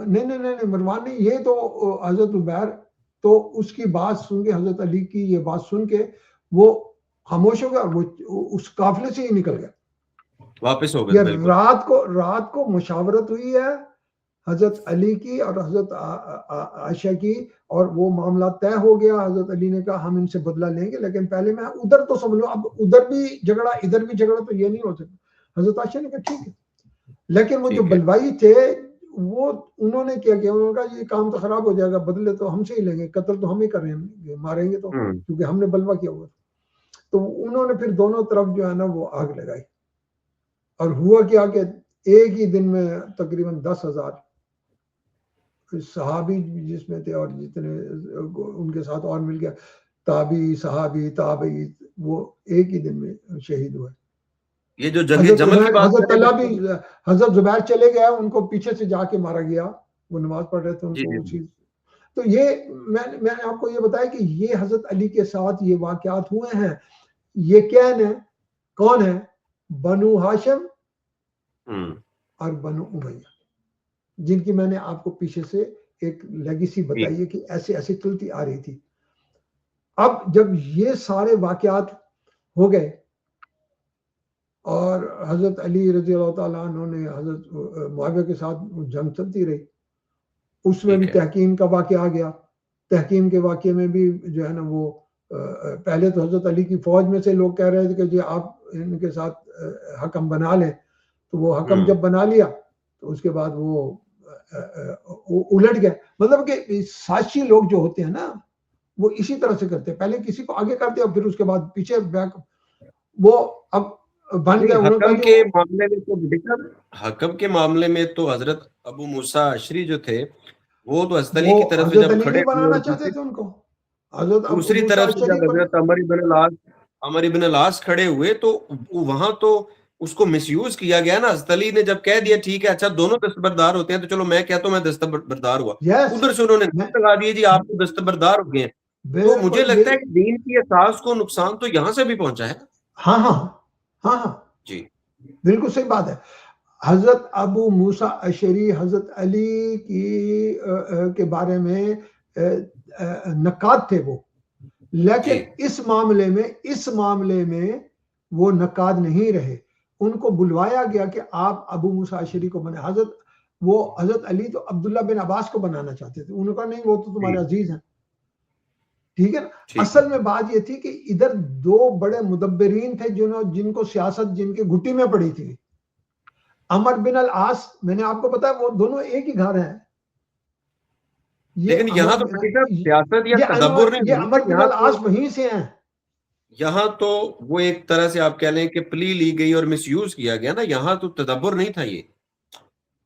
نہیں مروان نہیں، یہ تو حضرت زبیر تو اس کی بات سن کے، حضرت علی کی یہ بات سن کے وہ خاموش ہو گیا، اور وہ اس قافلے سے ہی نکل گیا، واپس ہو گیا۔ رات کو مشاورت ہوئی ہے حضرت علی کی اور حضرت عائشہ کی، اور وہ معاملہ طے ہو گیا۔ حضرت علی نے کہا ہم ان سے بدلہ لیں گے، لیکن پہلے میں ادھر تو سمجھو، اب ادھر بھی جھگڑا ادھر بھی جھگڑا، تو یہ نہیں ہو سکتا۔ حضرت عائشہ نے کہا ٹھیک ہے، لیکن وہ جو بلوائی تھے وہ انہوں نے کیا انہوں نے کہا یہ کام تو خراب ہو جائے گا، بدلے تو ہم سے ہی لیں گے، قتل تو ہم ہی کریں گے، ماریں گے تو، کیونکہ ہم نے بلوا کیا ہوا۔ تو انہوں نے پھر دونوں طرف جو ہے نا وہ آگ لگائی، اور ہوا کیا کہ ایک ہی دن میں تقریباً 10,000 صحابی جس میں تھے، اور جتنے ان کے ساتھ اور مل گیا تابعی، صحابی، تابعی، وہ ایک ہی دن میں شہید ہوئے۔ یہ جو جنگ جمل کی بات حضرت طلحہ بھی، حضرت زبیر چلے گئے، ان کو پیچھے سے جا کے مارا گیا، وہ نماز پڑھ رہے تھے، ان کو اسی۔ تو یہ میں نے آپ کو یہ بتایا کہ یہ حضرت علی کے ساتھ یہ واقعات ہوئے ہیں۔ یہ کون ہے؟ بنو ہاشم اور بنو امیہ، جن کی میں نے آپ کو پیچھے سے ایک لیگیسی بتائی ہے کہ ایسے ایسے چلتی آ رہی تھی۔ اب جب یہ سارے واقعات ہو گئے اور حضرت علی رضی اللہ تعالیٰ عنہ نے حضرت معاویہ کے ساتھ جنگ چلتی رہی، اس میں بھی تحکیم کا واقعہ آ گیا۔ تحکیم کے واقعے میں بھی جو ہے نا وہ پہلے تو حضرت علی کی فوج میں سے لوگ کہہ رہے تھے کہ جی آپ ان کے ساتھ حکم بنا لیں، تو وہ حکم جب بنا لیا تو اس کے بعد وہ الٹ گئے۔ مطلب کہ سازشی لوگ جو ہوتے ہیں نا وہ اسی طرح سے کرتے ہیں، پہلے کسی کو آگے کرتے اور پھر اس کے بعد پیچھے بیک، وہ اب بن گیا۔ حکم کے معاملے میں تو حضرت ابو موسیٰ اشعری جو تھے وہ تو حضرت علی کی طرف سے جب کھڑے بنانا چاہتے تھے ان کو، دوسری طرف سے جب حضرت عمر بن العاص کھڑے ہوئے تو وہاں تو اس کو مس یوز کیا گیا نا۔ حضرت علی نے جب کہہ دیا ٹھیک ہے اچھا دونوں دستبردار ہوتے ہیں تو چلو میں کہتا ہوں میں دستبردار ہوا، ادھر سے انہوں نے لگا دیا جی آپ کو دستبردار ہو گئے۔ تو مجھے لگتا ہے کہ دین کی اساس کو نقصان تو یہاں سے بھی پہنچا ہے۔ ہاں جی بالکل صحیح بات ہے۔ حضرت ابو موسیٰ اشعری حضرت علی کے بارے میں نقاد تھے وہ، لیکن اس معاملے میں وہ نقاد نہیں رہے۔ ان کو بلوایا گیا کہ آپ ابو موسیٰ اشعری کو بنے۔ حضرت علی تو عبداللہ بن عباس کو بنانا چاہتے تھے، انہوں نے کہا نہیں وہ تو تمہارے عزیز ہیں، ٹھیک ہے نا۔ اصل میں بات یہ تھی کہ ادھر دو بڑے مدبرین تھے جن کو سیاست جن کے گھٹی میں پڑی تھی۔ عمر بن العاص، میں نے آپ کو بتایا وہ دونوں ایک ہی گھر ہیں، لیکن یہاں تو سیاست یا تدبر نہیں، یہ عمر بن العاص وہیں سے ہیں۔ یہاں تو وہ ایک طرح سے آپ کہہ لیں کہ پلی لی گئی اور مس یوز کیا گیا نا، یہاں تو تدبر نہیں تھا۔ یہ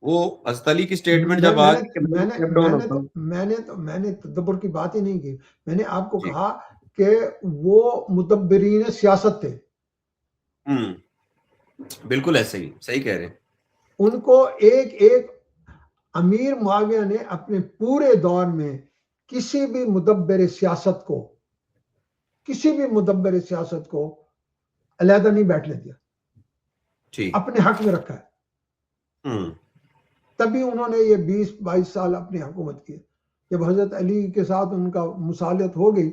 وہ حضرت علی کی سٹیٹمنٹ جب آ میں نے تدبر کی بات ہی نہیں کی، میں نے آپ کو کہا کہ وہ مدبرین سیاست تھے۔ بالکل ایسے ہی صحیح کہہ رہے ہیں۔ ان کو ایک امیر معاویہ نے اپنے پورے دور میں کسی بھی مدبر سیاست کو علیحدہ نہیں بیٹھنے دیا، اپنے حق میں رکھا ہے۔ تبھی انہوں نے یہ 20-22 سال اپنی حکومت کی۔ جب حضرت علی کے ساتھ ان کا مصالحت ہو گئی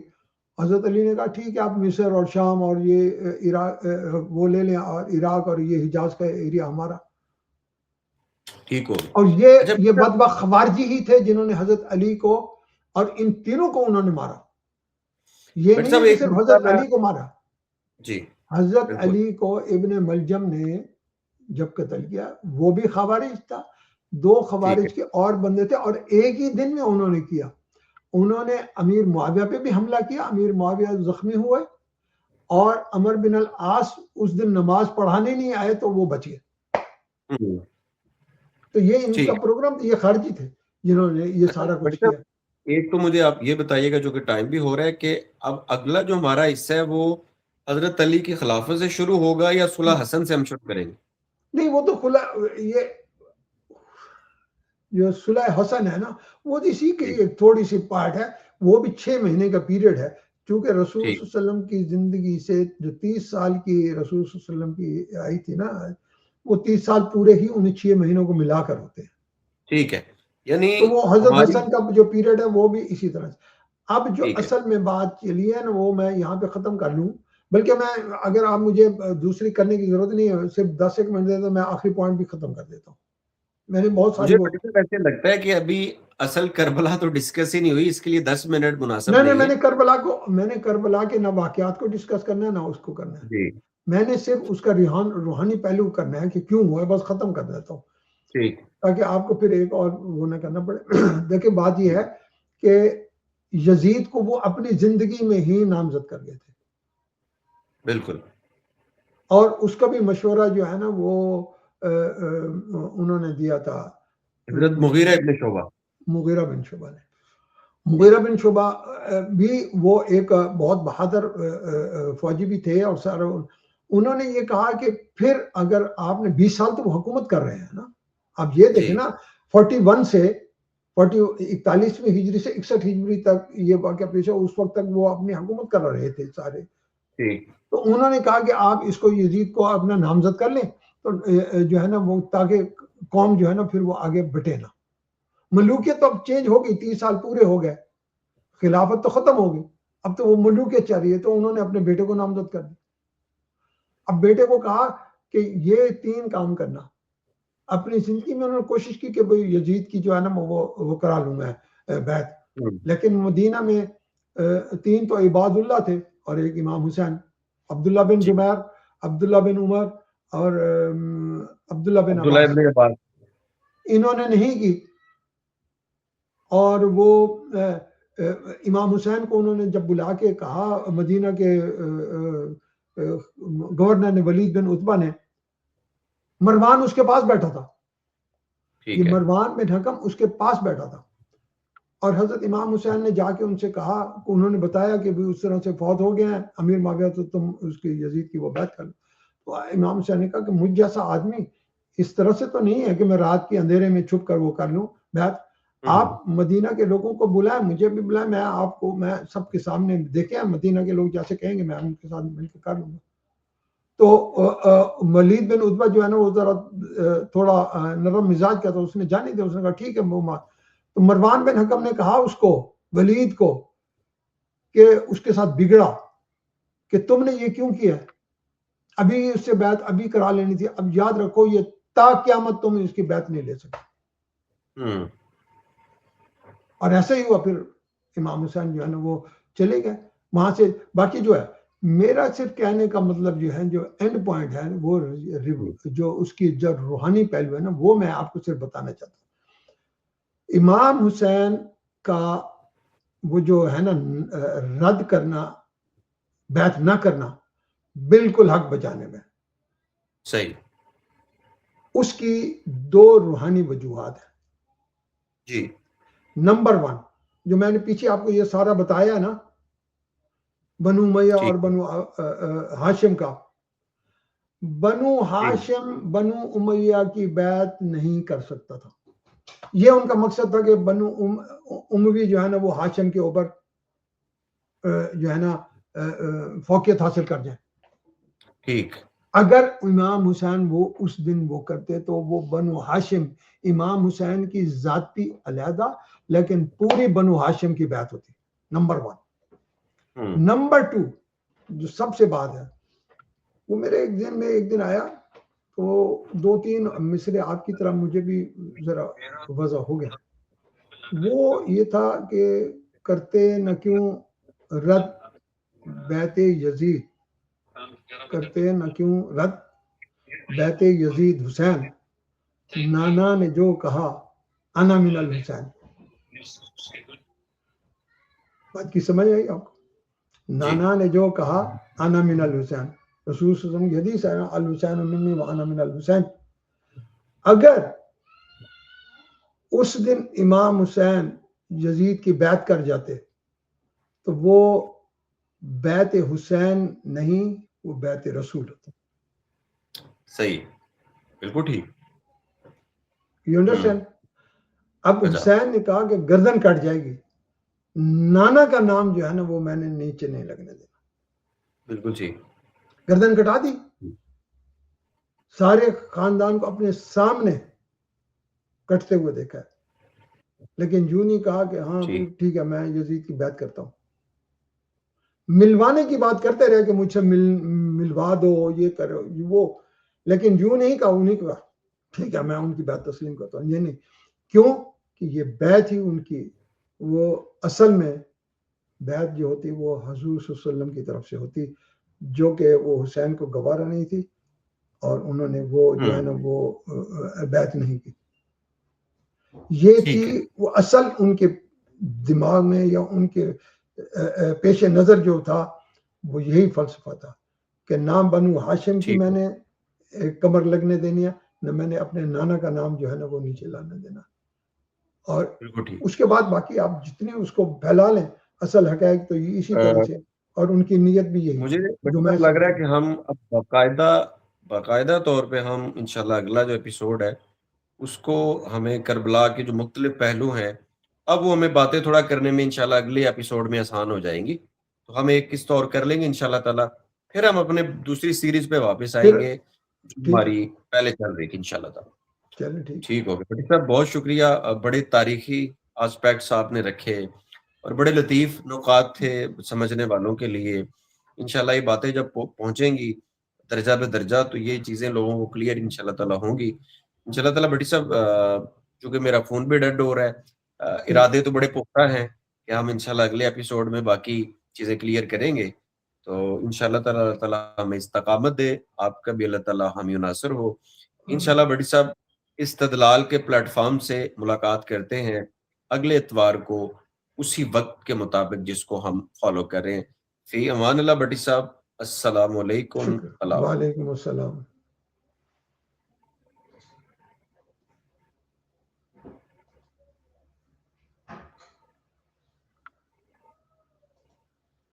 حضرت علی نے کہا ٹھیک ہے آپ مصر اور شام اور یہ عراق وہ لے لیں اور عراق اور یہ حجاز کا ایریا ہمارا. ٹھیک ہو. اور یہ بدبخت خوارجی ہی تھے جنہوں نے حضرت علی کو اور ان تینوں کو انہوں نے مارا. یہ نہیں ہے کہ صرف حضرت علی کو مارا. جی حضرت علی کو ابن ملجم نے جب قتل کیا وہ بھی خوارج تھا, 2 خوارج کے اور بندے تھے, اور ایک ہی دن میں انہوں نے کیا. انہوں نے امیر معاویہ پہ بھی حملہ کیا, امیر معاویہ زخمی ہوئے, اور عمر بن العاص اس دن نماز پڑھانے نہیں آئے تو وہ بچ گئے. تو یہ ان کا پروگرام تھا, یہ خارجی تھے جنہوں نے یہ سارا کچھ کیا. ایک تو مجھے آپ یہ بتائیے گا, جو کہ ٹائم بھی ہو رہا ہے, کہ اب اگلا جو ہمارا حصہ ہے وہ حضرت علی کی خلافت سے شروع ہوگا یا صلح حسن سے ہم شروع کریں گے؟ نہیں, وہ تو یہ جو صلح حسن ہے نا وہ اسی کی ایک تھوڑی سی پارٹ ہے, وہ بھی 6 مہینے کا پیریڈ ہے, چونکہ رسول صلی اللہ علیہ وسلم کی زندگی سے جو 30 سال کی رسول صلی اللہ علیہ وسلم کی آئی تھی نا, وہ 30 سال پورے ہی ان 6 مہینوں کو ملا کر ہوتے ہیں. ٹھیک ہے, یعنی تو وہ حضرت حسن کا جو پیریڈ ہے وہ بھی اسی طرح سے. اب جو اصل میں بات چلی ہے نا وہ میں یہاں پہ ختم کر لوں, بلکہ میں اگر آپ مجھے دوسری کرنے کی ضرورت نہیں ہے, صرف 10 منٹ دے تو میں آخری پوائنٹ بھی ختم کر دیتا ہوں. میں نے بہت ساری ایسے لگتا ہے کہ ابھی اصل کربلا تو ڈسکس ہی نہیں ہوئی, اس کے لیے 10 منٹ مناسب نہیں ہے. میں نے کربلا کے نہ واقعات کو ڈسکس کرنا ہے نہ اس کو کرنا ہے. جی, میں نے صرف اس کا روحانی پہلو کرنا ہے کہ کیوں ہوا ہے, بس ختم کر دیتا ہوں تاکہ آپ کو پھر ایک اور وہ نہ کرنا پڑے. دیکھیں بات یہ ہے کہ یزید کو وہ اپنی زندگی میں ہی نامزد کر گئے تھے. بالکل. اور اس کا بھی مشورہ جو ہے نا وہ انہوں نے دیا تھا حضرت مغیرہ بن شعبہ. مغیرہ بن شعبہ نے. مغیرہ بن شعبہ بھی وہ ایک بہت بہادر فوجی بھی تھے, اور سارا انہوں نے یہ کہا کہ پھر اگر آپ نے 20 سال تو وہ حکومت کر رہے ہیں نا, اب یہ دیکھیں نا 41 سے 41ویں ہجری سے 61 ہجری تک یہ واقعہ پیش ہے, اس وقت تک وہ اپنی حکومت کر رہے تھے سارے. تو انہوں نے کہا کہ آپ اس کو یزید کو اپنا نامزد کر لیں تو جو ہے نا وہ, تاکہ قوم جو ہے نا پھر وہ آگے بٹے نا. ملوکیت تو اب چینج ہو گئی, 30 سال پورے ہو گئے, خلافت تو ختم ہو گئی, اب تو وہ ملوکیت چاہ رہی ہے, تو انہوں نے اپنے بیٹے کو نامزد کر دی. اب بیٹے کو کہا کہ یہ 3 کام کرنا. اپنی زندگی میں انہوں نے کوشش کی کہ بھئی یزید کی جو ہے نا وہ کرا لوں میں بیعت, لیکن مدینہ میں 3 تو عباد اللہ تھے اور ایک امام حسین, عبداللہ بن زبیر, عبداللہ بن عمر اور عبداللہ بن عباس. انہوں نے نہیں کی, اور وہ امام حسین کو انہوں نے جب بلا کے کہا, مدینہ کے گورنر نے, ولید بن عتبہ نے, مروان اس کے پاس بیٹھا تھا, یہ مروان بن حکم اس کے پاس بیٹھا تھا, اور حضرت امام حسین نے جا کے ان سے کہا, انہوں نے بتایا کہ اس طرح سے فوت ہو گئے ہیں امیر معاویہ, تو تم اس کی یزید کی وہ بیعت کر لو. تو امام حسین نے کہا کہ مجھ جیسا آدمی اس طرح سے تو نہیں ہے کہ میں رات کے اندھیرے میں چھپ کر وہ کر لوں بیعت. آپ مدینہ کے لوگوں کو بلائیں, مجھے بھی بلائیں, میں آپ کو, میں سب کے سامنے دیکھیں مدینہ کے لوگ جیسے کہیں گے میں ان کے ساتھ مل کے کر لوں گا. تو ولید بن عتبہ جو ہے نا وہ ذرا تھوڑا نرم مزاج کا, تو اس نے جانے دیا, اس نے کہا ٹھیک ہے وہ مار. تو مروان بن حکم نے کہا اس کو, ولید کو, کہ اس کے ساتھ بگڑا کہ تم نے یہ کیوں کیا, ابھی اس سے بیعت ابھی کرا لینی تھی, اب یاد رکھو یہ تا قیامت تم اس کی بیعت نہیں لے سکتے. اور ایسا ہی ہوا, پھر امام حسین جو ہے نا وہ چلے گئے وہاں سے. باقی جو ہے میرا صرف کہنے کا مطلب جو ہے, جو اینڈ پوائنٹ ہے وہ جو اس کی جو روحانی پہلو ہے نا, وہ میں آپ کو صرف بتانا چاہتا ہوں. امام حسین کا وہ جو ہے نا رد کرنا, بیعت نہ کرنا, بالکل حق بجانے میں صحیح. اس کی 2 روحانی وجوہات ہیں. جی. نمبر 1 جو میں نے پیچھے آپ کو یہ سارا بتایا نا, بنو امیہ اور بنو ہاشم کا, بنو ہاشم بنو امیہ کی بیعت نہیں کر سکتا تھا. یہ ان کا مقصد تھا کہ بنو اموی جو ہے نا وہ ہاشم کے اوپر جو ہے نا فوقیت حاصل کر جائیں. ٹھیک. اگر امام حسین وہ اس دن وہ کرتے تو وہ بنو ہاشم, امام حسین کی ذاتی علیحدہ لیکن پوری بنو ہاشم کی بیعت ہوتی. نمبر 1. نمبر 2 جو سب سے بات ہے وہ میرے ایک ذہن میں ایک دن آیا تو 2-3 مصرے آپ کی طرح مجھے بھی ذرا وضع ہو گیا. وہ یہ تھا کہ کرتے نہ کیوں رد بیت یزید، کرتے نہ کیوں رد بیت یزید حسین، نانا نے جو کہا انا من الحسین. بات کی سمجھ آئی آپ کو؟ نانا نے جو کہا انا من الحسین، رسول صلی اللہ علیہ وسلم کی حدیث ہے الحسین منی و انا من الحسین. اگر اس دن امام حسین یزید کی بیعت کر جاتے تو وہ بیعت حسین نہیں، وہ بیعت رسول ہوتا. صحیح، بالکل ٹھیک. You understand? اب حسین نے کہا کہ گردن کٹ جائے گی، نانا کا نام جو ہے نا وہ میں نے نیچے نہیں لگنے دینا. بالکل ٹھیک. گردن کٹا دی، سارے خاندان کو اپنے سامنے کٹتے ہوئے دیکھا ہے، لیکن یوں نہیں کہا کہ ہاں ٹھیک ہے میں یزید کی بیعت کرتا ہوں. ملوانے کی بات کرتے رہے کہ مجھ سے ملوا دو، یہ کرو وہ، لیکن یوں نہیں کہا، انہیں کہا ٹھیک ہے میں ان کی بیعت تسلیم کرتا ہوں. یہ نہیں، کیوں کہ یہ بیعت ہی ان کی، وہ اصل میں بیعت جو ہوتی وہ حضور صلی اللہ علیہ وسلم کی طرف سے ہوتی، جو کہ وہ حسین کو گوارا نہیں تھی اور انہوں نے وہ جو ہے نا وہ بیعت نہیں کی. یہ تھی وہ اصل ان کے دماغ میں یا ان کے پیش نظر جو تھا وہ یہی فلسفہ تھا کہ نام بنو ہاشم کی میں نے کمر لگنے دینی ہے، نہ میں نے اپنے نانا کا نام جو ہے نا وہ نیچے لانے دینا. اور اس کے بعد باقی آپ جتنے اس کو پھیلا لیں، اصل حقائق تو یہ اسی طرح سے، اور ان کی نیت بھی یہی. مجھے لگ رہا ہے کہ ہم باقاعدہ طور پہ ہم انشاءاللہ اگلا جو ایپیسوڈ ہے اس کو ہمیں کربلا کے جو مختلف پہلو ہیں اب وہ ہمیں باتیں تھوڑا کرنے میں انشاءاللہ اگلے ایپیسوڈ میں آسان ہو جائیں گی. تو ہم ایک قسط اور کر لیں گے انشاءاللہ تعالیٰ، پھر ہم اپنے دوسری سیریز پہ واپس آئیں گے جو ہماری پہلے چل رہی تھی انشاءاللہ تعالیٰ. ٹھیک ہوگا بھٹی صاحب، بہت شکریہ. بڑے تاریخی آسپیکٹس آپ نے رکھے اور بڑے لطیف نکات تھے سمجھنے والوں کے لیے. انشاءاللہ یہ باتیں جب پہنچیں گی درجہ بے درجہ تو یہ چیزیں لوگوں کو کلیئر انشاءاللہ تعالیٰ ہوں گی انشاءاللہ تعالیٰ. بھٹی صاحب چونکہ میرا فون بھی ڈیڈ ہو رہا ہے، ارادے تو بڑے پختہ ہیں کہ ہم انشاءاللہ اگلے ایپیسوڈ میں باقی چیزیں کلیئر کریں گے. تو انشاءاللہ تعالیٰ ہمیں استقامت دے، آپ کا بھی اللہ تعالیٰ حامی و ناصر ہو. انشاءاللہ بھٹی صاحب استدلال کے پلیٹ فارم سے ملاقات کرتے ہیں اگلے اتوار کو اسی وقت کے مطابق جس کو ہم فالو کریں. فی امان اللہ بھٹی صاحب، السلام علیکم. وعلیکم السلام.